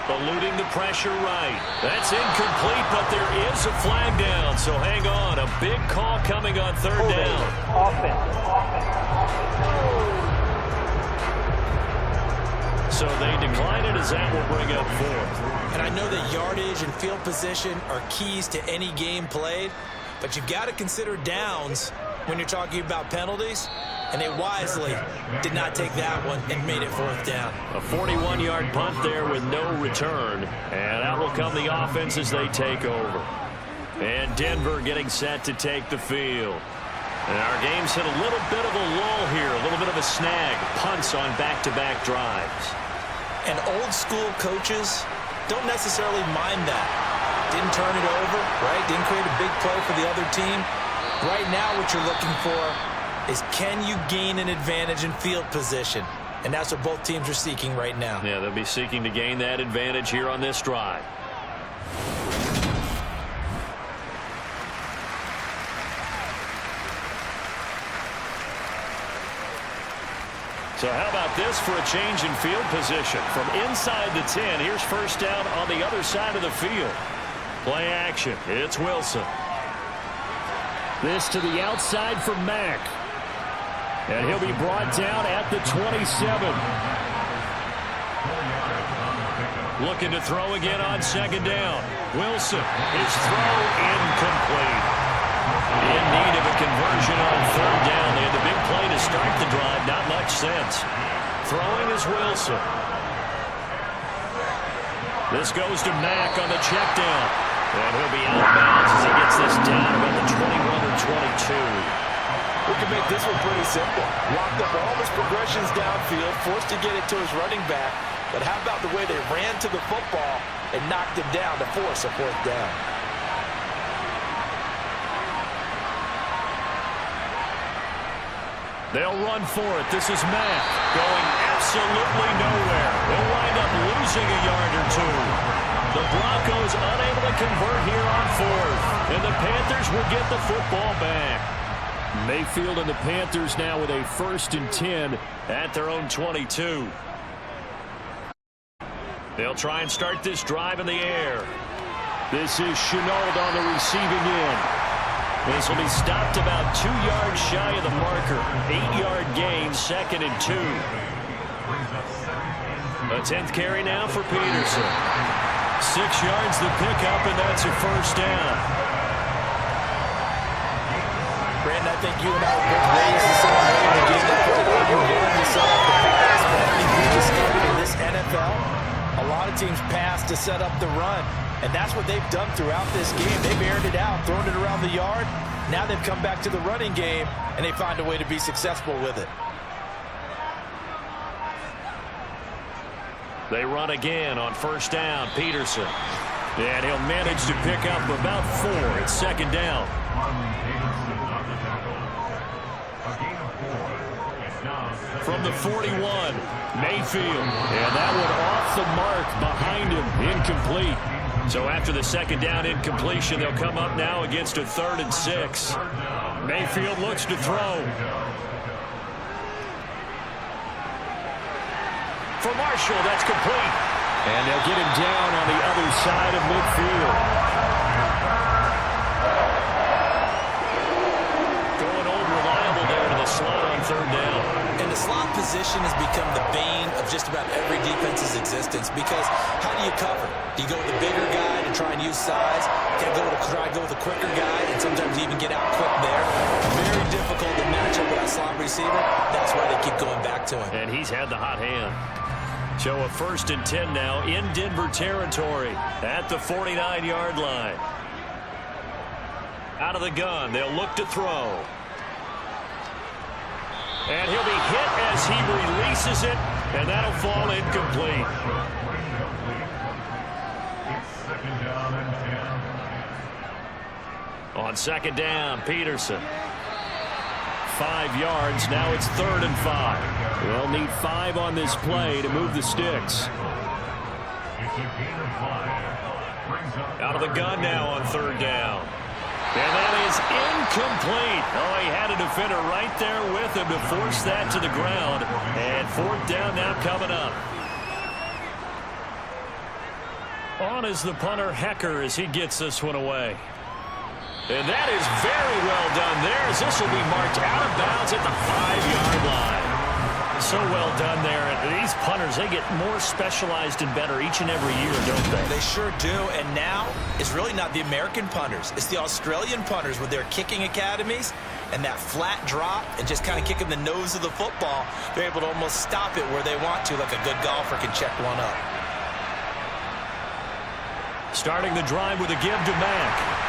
Eluding the pressure right. That's incomplete, but there is a flag down, so hang on. A big call coming on third down. Offense. So they decline it as that will bring up fourth. And I know that yardage and field position are keys to any game played, but you've got to consider downs when you're talking about penalties, and they wisely did not take that one and made it fourth down. A 41-yard punt there with no return, and out will come the offense as they take over. And Denver getting set to take the field. And our game's hit a little bit of a lull here, a little bit of a snag. Punts on back-to-back drives. And old-school coaches don't necessarily mind that. Didn't turn it over, right? Didn't create a big play for the other team. Right now what you're looking for is, can you gain an advantage in field position? And that's what both teams are seeking right now. Yeah, they'll be seeking to gain that advantage here on this drive. So how about this for a change in field position? From inside the 10, here's first down on the other side of the field. Play action. It's Wilson. This to the outside for Mack. And he'll be brought down at the 27. Looking to throw again on second down. Wilson, his throw incomplete. In need of a conversion on third down. They had the big play to start the drive. Not much sense. Throwing is Wilson. This goes to Mack on the check down. And he'll be out of bounds as he gets this down about the 21 or 22. We can make this one pretty simple. Locked up all his progressions downfield, forced to get it to his running back. But how about the way they ran to the football and knocked him down to force a fourth down? They'll run for it. This is Mack going absolutely nowhere. They'll wind up losing a yard or two. The Broncos unable to convert here on fourth. And the Panthers will get the football back. Mayfield and the Panthers now with a 1st and 10 at their own 22. They'll try and start this drive in the air. This is Chenault on the receiving end. This will be stopped about 2 yards shy of the marker. 8-yard gain, 2nd and 2. A 10th carry now for Peterson. 6 yards the pickup, and that's a first down. Brandon, I think you and I were both raised the same way in the game that you're willing to set up the pass. But I think we discovered in this NFL, a lot of teams pass to set up the run. And that's what they've done throughout this game. They've aired it out, thrown it around the yard. Now they've come back to the running game, and they find a way to be successful with it. They run again on first down. Peterson. And he'll manage to pick up about 4. It's 2nd down. From the 41, Mayfield. And that one off the mark behind him. Incomplete. So after the 2nd down incompletion, they'll come up now against a 3rd and 6. Mayfield looks to throw. For Marshall, that's complete. And they'll get him down on the other side of midfield. Going old reliable there to the slot on 3rd down. And the slot position has become the bane of just about every defense's existence, because how do you cover? Do you go with the bigger guy to try and use size? You try to go with a quicker guy, and sometimes you even get out quick there. Very difficult to match up with that slot receiver. That's why they keep going back to him. And he's had the hot hand. So a 1st and 10 now in Denver territory at the 49-yard line. Out of the gun, they'll look to throw. And he'll be hit as he releases it And that'll fall incomplete. On second down, Peterson. 5 yards. Now it's 3rd and 5. They'll need 5 on this play to move the sticks. Out of the gun now on 3rd down. And that is incomplete. Oh, he had a defender right there with him to force that to the ground. And 4th down now coming up. On is the punter, Hecker, as he gets this one away. And that is very well done there, as this will be marked out of bounds at the 5-yard line. So well done there. These punters, they get more specialized and better each and every year, don't they? They sure do. And now it's really not the American punters. It's the Australian punters with their kicking academies and that flat drop and just kind of kicking the nose of the football. They're able to almost stop it where they want to, like a good golfer can check one up. Starting the drive with a give to Mack.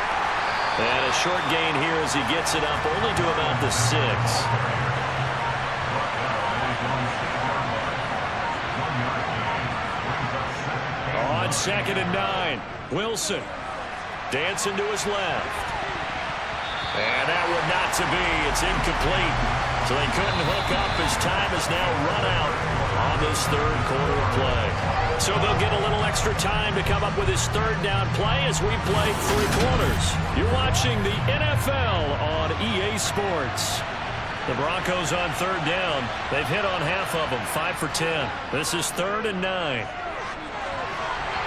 And a short gain here as he gets it up only to about the 6. On 2nd and 9, Wilson dancing to his left. And that would not to be. It's incomplete. So they couldn't hook up as time has now run out on this 3rd quarter of play. So they'll get a little extra time to come up with his 3rd down play as we play 3 quarters. You're watching the NFL on EA Sports. The Broncos on 3rd down. They've hit on half of them, 5 for 10. This is 3rd and 9.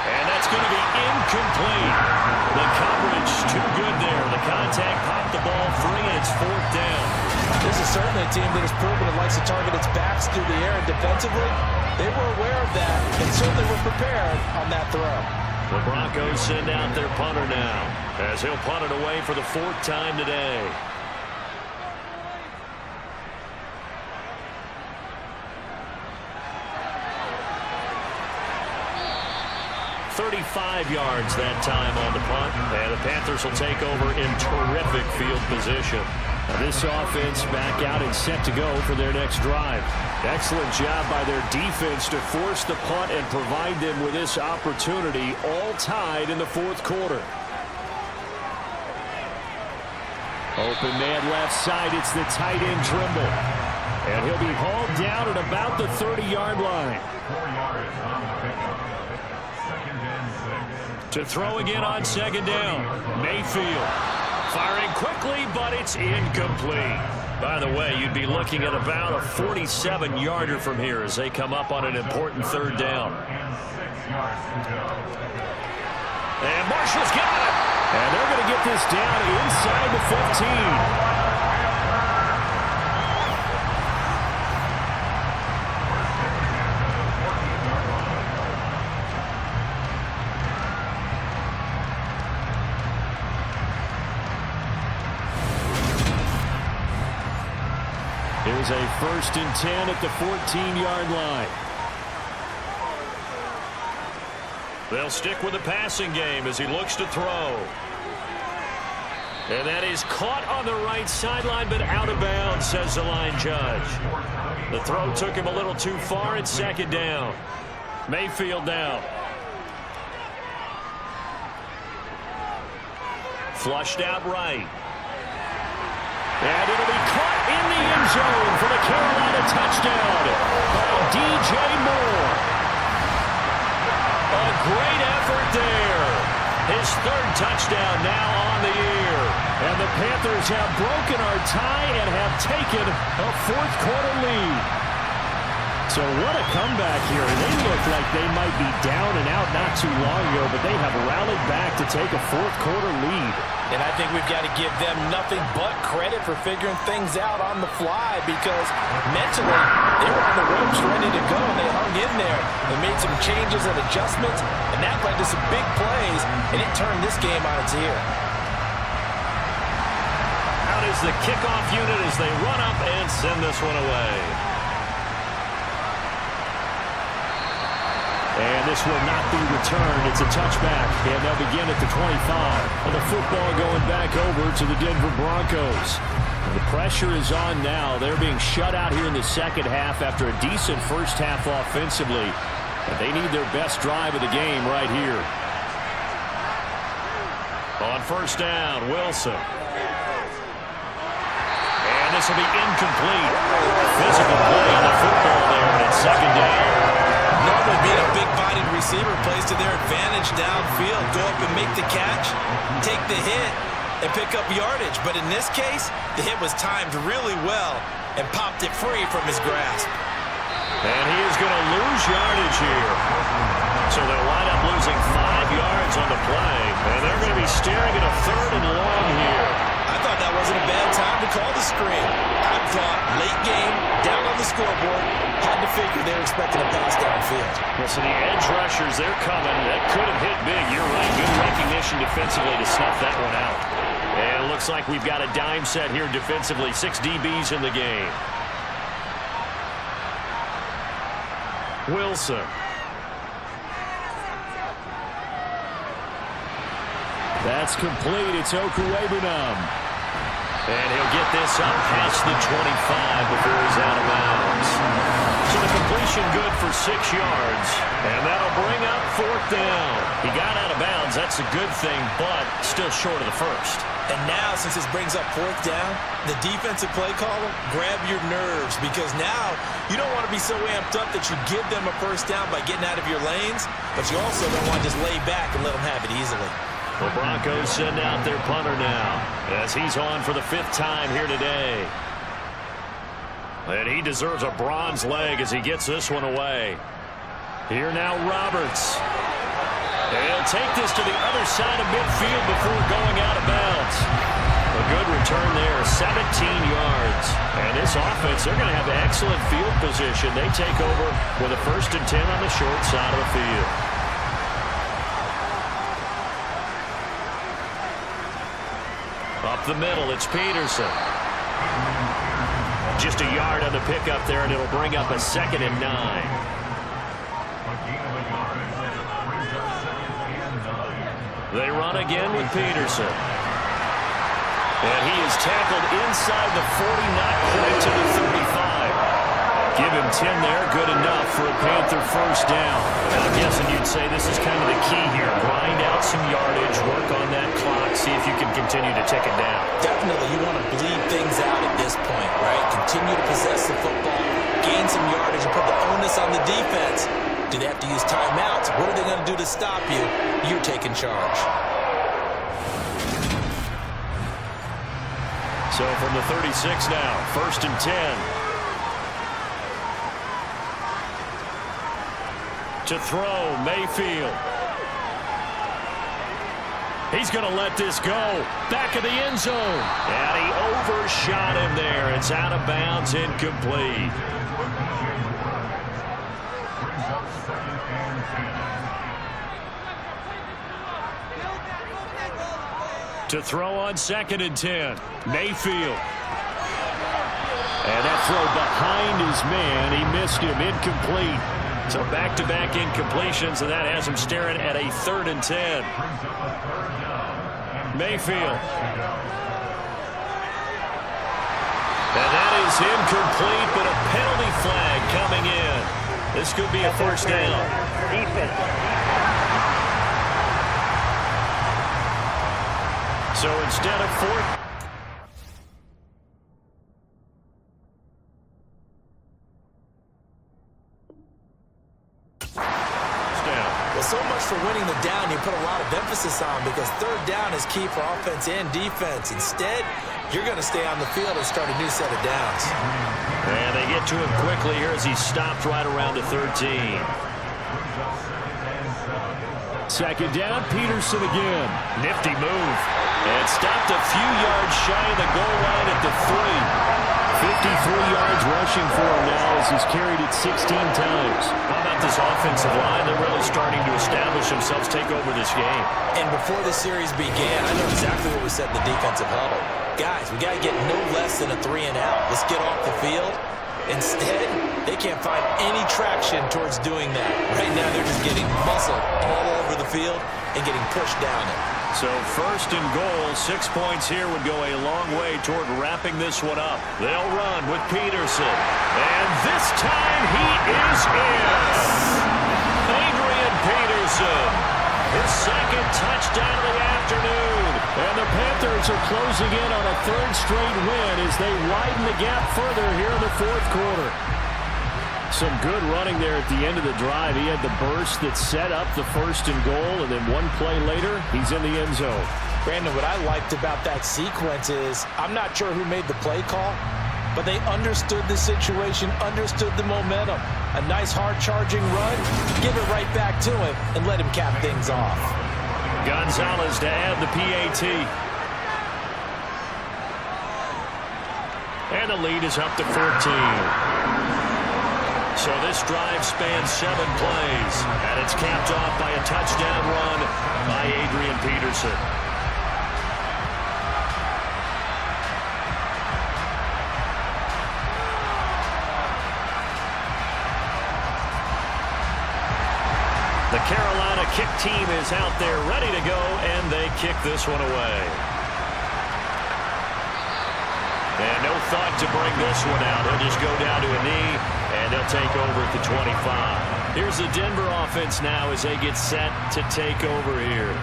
And that's going to be incomplete. The coverage too good there. The contact popped the ball free, and it's 4th down. This is certainly a team that has proven it likes to target its backs through the air, and defensively, they were aware of that and certainly were prepared on that throw. The Broncos send out their punter now as he'll punt it away for the 4th time today. 35 yards that time on the punt, and the Panthers will take over in terrific field position. Now this offense back out and set to go for their next drive. Excellent job by their defense to force the punt and provide them with this opportunity, all tied in the 4th quarter. Open man left side, it's the tight end Trimble. And he'll be hauled down at about the 30-yard line. To throw again on 2nd down. Mayfield firing quickly, but it's incomplete. By the way, you'd be looking at about a 47-yarder from here as they come up on an important 3rd down. And Marshall's got it. And they're going to get this down inside the 15. Here's a 1st and 10 at the 14-yard line. They'll stick with the passing game as he looks to throw. And that is caught on the right sideline, but out of bounds, says the line judge. The throw took him a little too far at 2nd down. Mayfield now. Flushed out right. And it'll be caught in the end zone for the Carolina touchdown by DJ Moore. A great effort there. His 3rd touchdown now on the year. And the Panthers have broken our tie and have taken a 4th quarter lead. So what a comeback here. They look like they might be down and out not too long ago, but they have rallied back to take a 4th quarter lead. And I think we've got to give them nothing but credit for figuring things out on the fly, because mentally they were on the ropes ready to go. They hung in there. They made some changes and adjustments, and that led to some big plays, and it turned this game on its ear. Out is the kickoff unit as they run up and send this one away. And this will not be returned. It's a touchback, and they'll begin at the 25. And the football going back over to the Denver Broncos. The pressure is on now. They're being shut out here in the second half after a decent first half offensively. But they need their best drive of the game right here. On first down, Wilson. And this will be incomplete. Physical play on the football there, and it's second down. Normally being a big-bodied receiver plays to their advantage downfield. Go up and make the catch, take the hit, and pick up yardage. But in this case, the hit was timed really well and popped it free from his grasp. And he is going to lose yardage here. So they'll wind up losing 5 yards on the play. And they're going to be staring at a 3rd and long here. I thought that wasn't a bad time to call the screen. I thought late game, down on the scoreboard, had to figure they were expecting a pass downfield. Well, so the edge rushers, they're coming. That could have hit big. You're right. Good recognition defensively to snuff that one out. And it looks like we've got a dime set here defensively. 6 DBs in the game. Wilson. That's complete. It's Okuwebunam. And he'll get this up past the 25 before he's out of bounds. So the completion good for 6 yards. And that'll bring up 4th down. He got out of bounds. That's a good thing, but still short of the first. And now, since this brings up 4th down, the defensive play caller, grab your nerves, because now you don't want to be so amped up that you give them a first down by getting out of your lanes, but you also don't want to just lay back and let them have it easily. The Broncos send out their punter now as he's on for the 5th time here today. And he deserves a bronze leg as he gets this one away. Here now Roberts. And he'll take this to the other side of midfield before going out of bounds. A good return there, 17 yards. And this offense, they're going to have excellent field position. They take over with a 1st and 10 on the short side of the field. Up the middle, it's Peterson. Just a yard on the pickup there, and it'll bring up a 2nd and 9. They run again with Peterson. And he is tackled inside the 40, not quite to the 35. Give him 10 there, good enough for a Panther first down. Now, I'm guessing you'd say this is kind of the key here. Grind out some yardage, work on that clock, see if you can continue to tick it down. Definitely, you want to bleed things out at this point, right? Continue to possess the football, gain some yardage, and put the onus on the defense. Do they have to use timeouts? What are they going to do to stop you? You're taking charge. So from the 36 now, 1st and 10. To throw, Mayfield. He's going to let this go. Back of the end zone. And he overshot him there. It's out of bounds, incomplete. To throw on 2nd and 10. Mayfield. And that throw behind his man. He missed him, incomplete. So back-to-back incompletions, and that has him staring at a 3rd and 10. Mayfield. And that is incomplete, but a penalty flag coming in. This could be a first down. Defense. So instead of 4th. So much for winning the down you put a lot of emphasis on, because 3rd down is key for offense and defense. Instead, you're going to stay on the field and start a new set of downs. And they get to him quickly here as he stopped right around the 13. 2nd down, Peterson again. Nifty move. And stopped a few yards shy of the goal line at the 3. 53 yards rushing for him now as he's carried it 16 times. How about this offensive line? They're really starting to establish themselves, take over this game. And before the series began, I know exactly what we said in the defensive huddle. Guys, we got to get no less than a 3 and out. Let's get off the field. Instead, they can't find any traction towards doing that. Right now, they're just getting muscled all over the field and getting pushed down it. So first and goal, 6 points here would go a long way toward wrapping this one up. They'll run with Peterson. And this time he is in. Adrian Peterson, his second touchdown of the afternoon. And the Panthers are closing in on a third straight win as they widen the gap further here in the fourth quarter. Some good running there at the end of the drive. He had the burst that set up the first and goal, and then one play later, he's in the end zone. Brandon, what I liked about that sequence is I'm not sure who made the play call, but they understood the situation, understood the momentum. A nice hard-charging run, give it right back to him, and let him cap things off. Gonzalez to add the PAT. And the lead is up to 14. So this drive spans 7 plays, and it's capped off by a touchdown run by Adrian Peterson. The Carolina kick team is out there ready to go, and they kick this one away. And no thought to bring this one out. He'll just go down to a knee, and they'll take over at the 25. Here's the Denver offense now as they get set to take over here.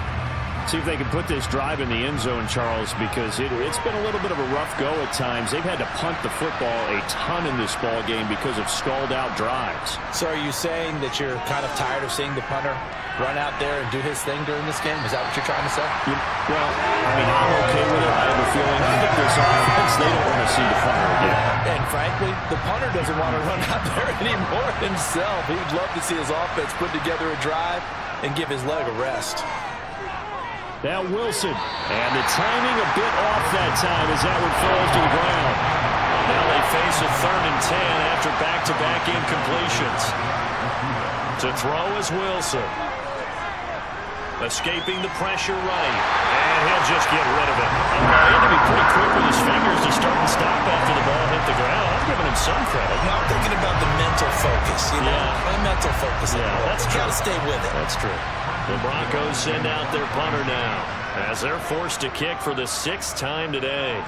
See if they can put this drive in the end zone, Charles, because it's been a little bit of a rough go at times. They've had to punt the football a ton in this ball game because of stalled-out drives. So are you saying that you're kind of tired of seeing the punter run out there and do his thing during this game? Is that what you're trying to say? Well, I mean, I'm okay with it. I have a feeling that this offense, they don't want to see the punter again. And frankly, the punter doesn't want to run out there anymore himself. He'd love to see his offense put together a drive and give his leg a rest. Now Wilson, and the timing a bit off that time as that one falls to the ground. Now they face a 3rd and 10 after back-to-back incompletions. To throw is Wilson. Escaping the pressure right, and he'll just get rid of it. He had to be pretty quick with his fingers to start and stop after the ball hit the ground. I'm giving him some credit. Now I'm thinking about the mental focus, you know? The mental focus. Yeah, that's true. Got to stay with it. That's true. The Broncos send out their punter now as they're forced to kick for the 6th time today.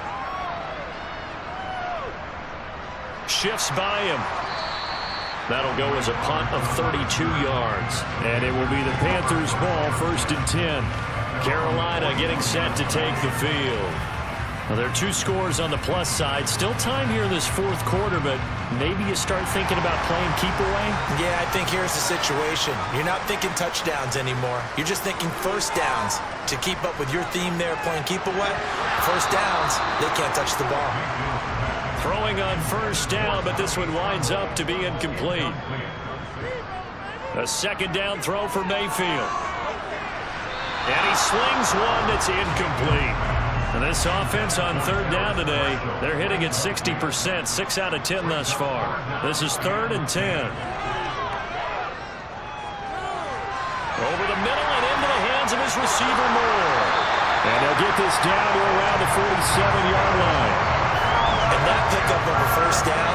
Shifts by him. That'll go as a punt of 32 yards. And it will be the Panthers' ball, 1st and 10. Carolina getting set to take the field. Well, there are 2 scores on the plus side. Still time here in this fourth quarter, but maybe you start thinking about playing keep away? Yeah, I think here's the situation. You're not thinking touchdowns anymore. You're just thinking first downs. To keep up with your theme there, playing keep away, first downs, they can't touch the ball. Throwing on first down, but this one winds up to be incomplete. A 2nd down throw for Mayfield. And he slings one that's incomplete. And this offense on 3rd down today, they're hitting at 60%, 6 out of 10 thus far. This is 3rd and 10. Over the middle and into the hands of his receiver Moore. And they'll get this down to around the 47-yard line. And that pickup of a first down,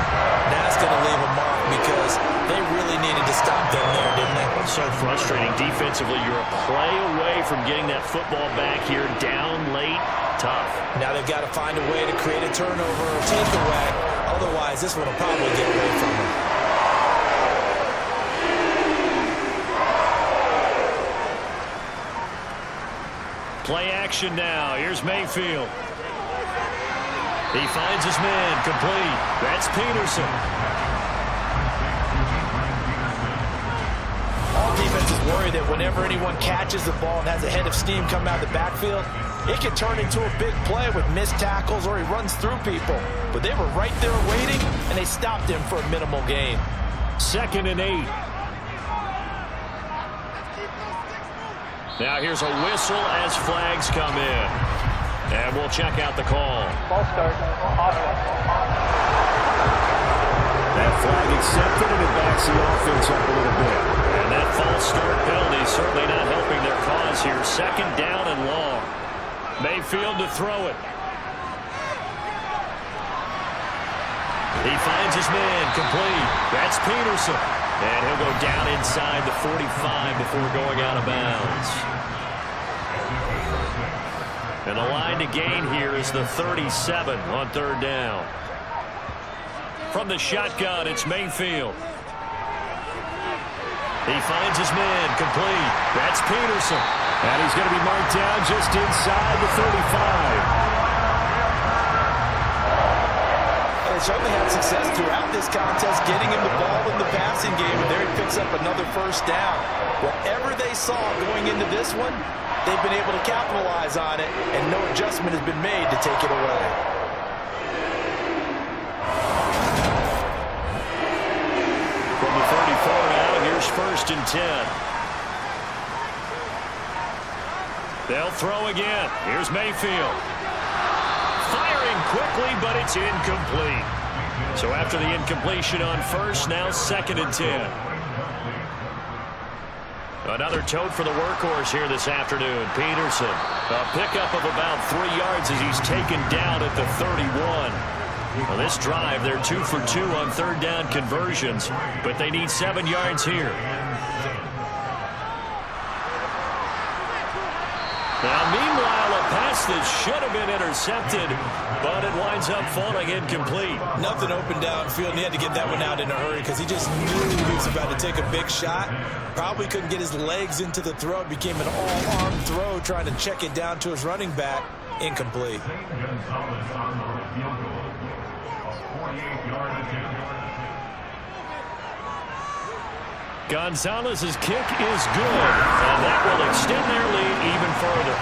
that's going to leave a mark because they really needed to stop them there, didn't they? It's so frustrating. Defensively, you're a play away from getting that football back here down late. Tough. Now they've got to find a way to create a turnover or takeaway. Otherwise, this one will probably get away from them. Play action now. Here's Mayfield. He finds his man. Complete. That's Peterson. All defenses worry that whenever anyone catches the ball and has a head of steam come out of the backfield, it can turn into a big play with missed tackles or he runs through people. But they were right there waiting, and they stopped him for a minimal gain. 2nd and 8. Now here's a whistle as flags come in. And we'll check out the call. Ball start. Offense. That flag accepted, and it backs the offense up a little bit. And that false start penalty certainly not helping their cause here. 2nd down and long. Mayfield to throw it. He finds his man, complete. That's Peterson. And he'll go down inside the 45 before going out of bounds. And the line to gain here is the 37 on third down. From the shotgun, it's Mayfield. He finds his man, complete. That's Peterson. And he's going to be marked down just inside the 35. They certainly had success throughout this contest getting him the ball in the passing game, and there he picks up another first down. Whatever they saw going into this one, they've been able to capitalize on it, and no adjustment has been made to take it away. From the 34 now, here's first and 10. They'll throw again. Here's Mayfield. Firing quickly, but it's incomplete. So after the incompletion on first, now second and 10. Another tote for the workhorse here this afternoon. Peterson, a pickup of about 3 yards as he's taken down at the 31. On this drive, they're 2 for 2 on third down conversions, but they need 7 yards here. Now, meanwhile, a pass that should have been intercepted, but it winds up falling incomplete. Nothing open downfield, and he had to get that one out in a hurry because he just knew he was about to take a big shot. Probably couldn't get his legs into the throw. It became an all-arm throw trying to check it down to his running back. Incomplete. Gonzalez's kick is good, and that will extend their lead even further.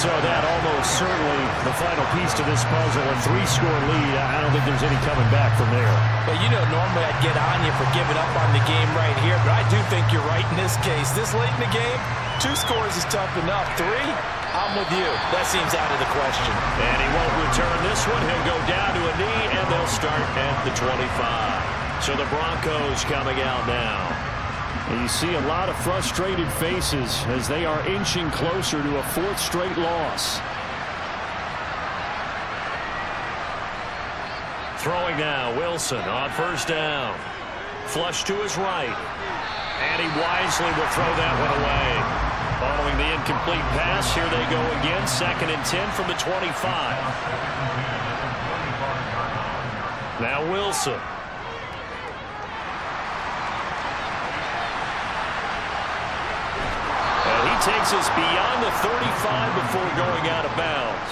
So that almost certainly the final piece to this puzzle. A 3-score lead. I don't think there's any coming back from there. But you know, normally I'd get on you for giving up on the game right here, but I do think you're right in this case. This late in the game, 2 scores is tough enough. 3, I'm with you. That seems out of the question. And he won't return this one. He'll go down to a knee, and they'll start at the 25. So the Broncos coming out now. And you see a lot of frustrated faces as they are inching closer to a 4th straight loss. Throwing now, Wilson on first down. Flush to his right. And he wisely will throw that one away. Following the incomplete pass, here they go again. 2nd and 10 from the 25. Now Wilson. Takes us beyond the 35 before going out of bounds.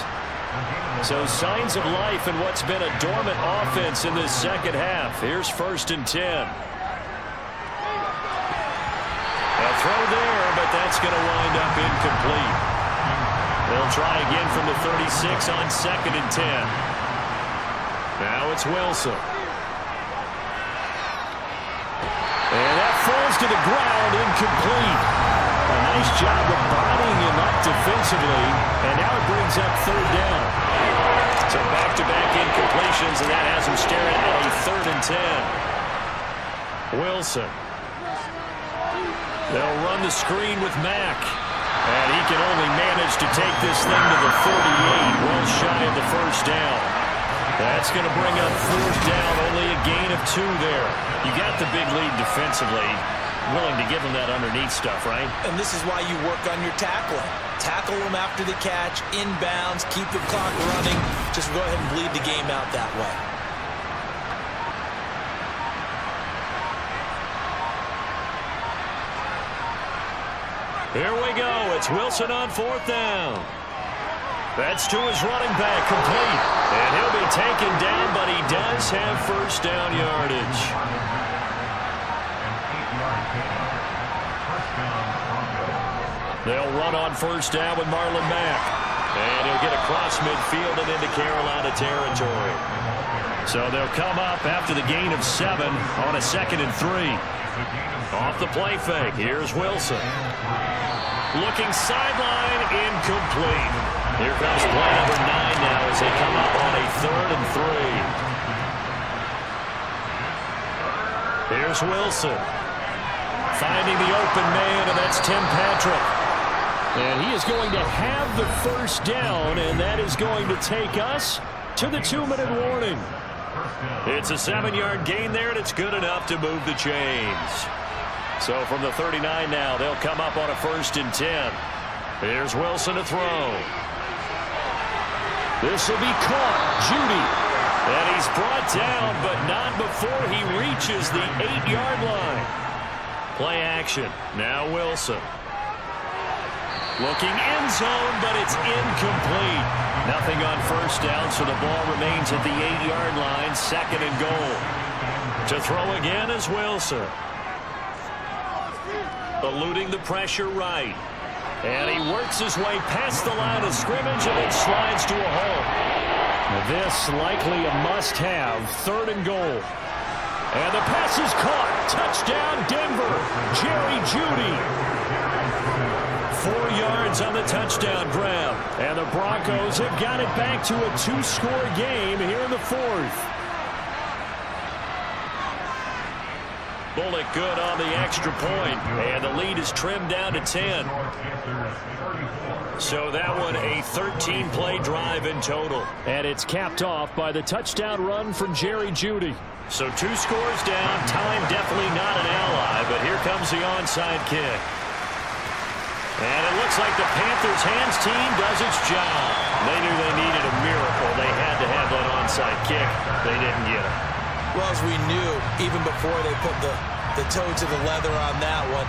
So signs of life in what's been a dormant offense in this second half. Here's first and 10. A throw there, but that's going to wind up incomplete. They'll try again from the 36 on 2nd and 10. Now it's Wilson. And that falls to the ground, incomplete. A nice job of bodying him up defensively, and now it brings up third down. So back-to-back incompletions, and that has him staring at a 3rd and 10. Wilson. They'll run the screen with Mack, and he can only manage to take this thing to the 48, well shy of the first down. That's going to bring up 4th down, only a gain of 2 there. You got the big lead defensively. Willing to give them that underneath stuff, right? And this is why you work on your tackling. Tackle them after the catch, inbounds, keep the clock running. Just go ahead and bleed the game out that way. Here we go. It's Wilson on 4th down. That's to his running back, complete. And he'll be taken down, but he does have first down yardage. They'll run on first down with Marlon Mack. And he'll get across midfield and into Carolina territory. So they'll come up after the gain of 7 on a 2nd and 3. Off the play fake, here's Wilson. Looking sideline, incomplete. Here comes play number 9 now as they come up on a 3rd and 3. Here's Wilson. Finding the open man, and that's Tim Patrick. And he is going to have the first down, and that is going to take us to the 2-minute warning. It's a 7-yard gain there, and it's good enough to move the chains. So from the 39 now, they'll come up on a 1st and 10. Here's Wilson to throw. This will be caught. Judy. And he's brought down, but not before he reaches the 8-yard line. Play action. Now Wilson. Looking end zone, but it's incomplete. Nothing on 1st down, so the ball remains at the 8-yard line, 2nd and goal. To throw again is Wilson. Eluding the pressure right. And he works his way past the line of scrimmage and then slides to a hole. This likely a must-have, 3rd and goal. And the pass is caught. Touchdown, Denver. Jerry Jeudy. 4 yards on the touchdown grab. And the Broncos have got it back to a 2-score game here in the 4th. Bullock good on the extra point, and the lead is trimmed down to 10. So that one a 13-play drive in total. And it's capped off by the touchdown run from Jerry Jeudy. So 2 scores down, time definitely not an ally, but here comes the onside kick. And it looks like the Panthers hands team does its job. They knew they needed a miracle. They had to have that onside kick. They didn't get it. Well, as we knew, even before they put the toe to the leather on that one,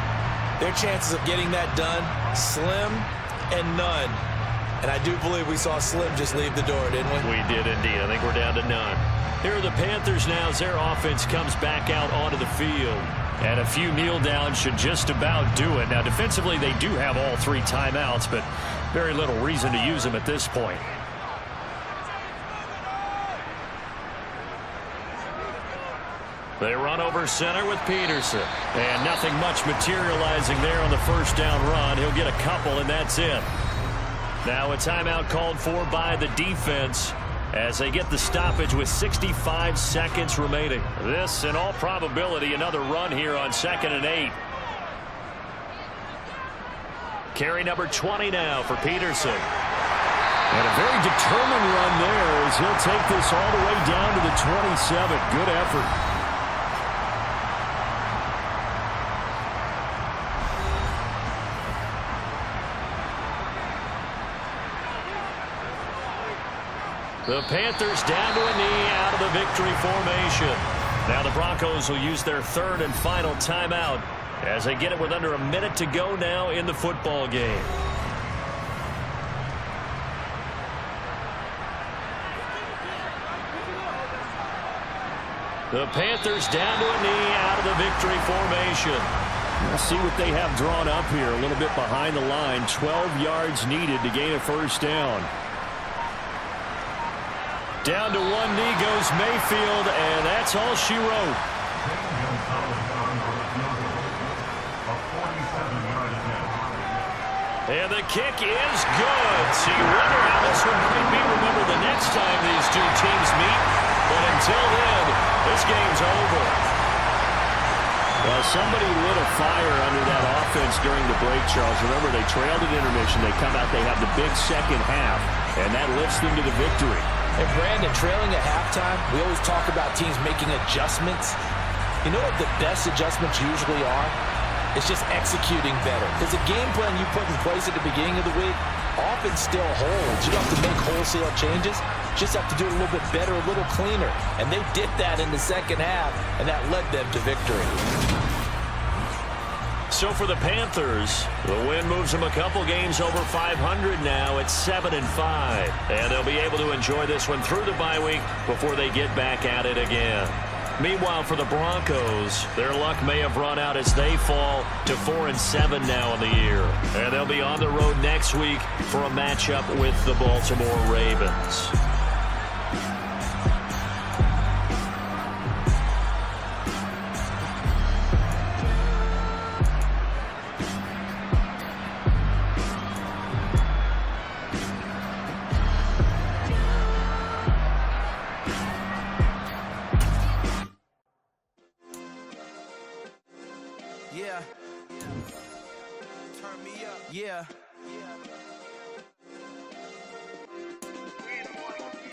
their chances of getting that done, slim and none. And I do believe we saw Slim just leave the door, didn't we? We did indeed. I think we're down to none. Here are the Panthers now as their offense comes back out onto the field. And a few kneel downs should just about do it. Now, defensively, they do have all 3 timeouts, but very little reason to use them at this point. They run over center with Peterson. And nothing much materializing there on the 1st down run. He'll get a couple, and that's it. Now a timeout called for by the defense as they get the stoppage with 65 seconds remaining. This, in all probability, another run here on 2nd and 8. Carry number 20 now for Peterson. And a very determined run there as he'll take this all the way down to the 27. Good effort. The Panthers down to a knee out of the victory formation. Now the Broncos will use their 3rd and final timeout as they get it with under a minute to go now in the football game. The Panthers down to a knee out of the victory formation. We'll see what they have drawn up here. A little bit behind the line. 12 yards needed to gain a 1st down. Down to one knee goes Mayfield, and that's all she wrote. And the kick is good. So you wonder how this one might be remembered the next time these 2 teams meet. But until then, this game's over. Well, somebody lit a fire under that offense during the break, Charles. Remember, they trailed at intermission. They come out, they have the big second half, and that lifts them to the victory. And Brandon, trailing at halftime, we always talk about teams making adjustments. You know what the best adjustments usually are? It's just executing better. Because the game plan you put in place at the beginning of the week often still holds. You don't have to make wholesale changes. You just have to do it a little bit better, a little cleaner. And they did that in the second half, and that led them to victory. So for the Panthers, the win moves them a couple games over 500 now at 7-5. And they'll be able to enjoy this one through the bye week before they get back at it again. Meanwhile, for the Broncos, their luck may have run out as they fall to 4-7 now in the year. And they'll be on the road next week for a matchup with the Baltimore Ravens. Yeah. Turn me up. Yeah.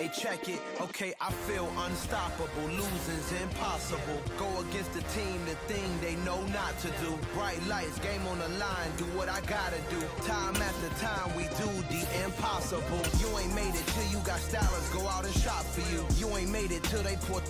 Hey, check it, okay, I feel unstoppable. Losing's impossible. Go against the team, the thing they know not to do. Bright lights, game on the line, do what I gotta do. Time after time, we do the impossible. You ain't made it till you got stylers go out and shop for you. You ain't made it till they put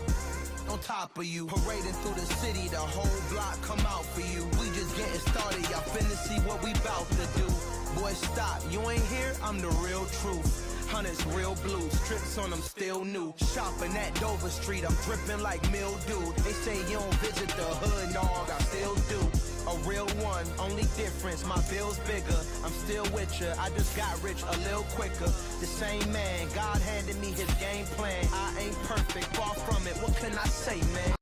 on top of you. Parading through the city, the whole block come out for you. We just getting started, y'all finna see what we bout to do. Boy, stop, you ain't here, I'm the real truth. Hunters real blue, strips on them still new. Shopping at Dover Street, I'm dripping like mildew. They say you don't visit the hood, dog, I still do. A real one, only difference, my bill's bigger. I'm still with ya, I just got rich a little quicker. The same man, God handed me his game plan. I ain't perfect, far from it, what can I say, man?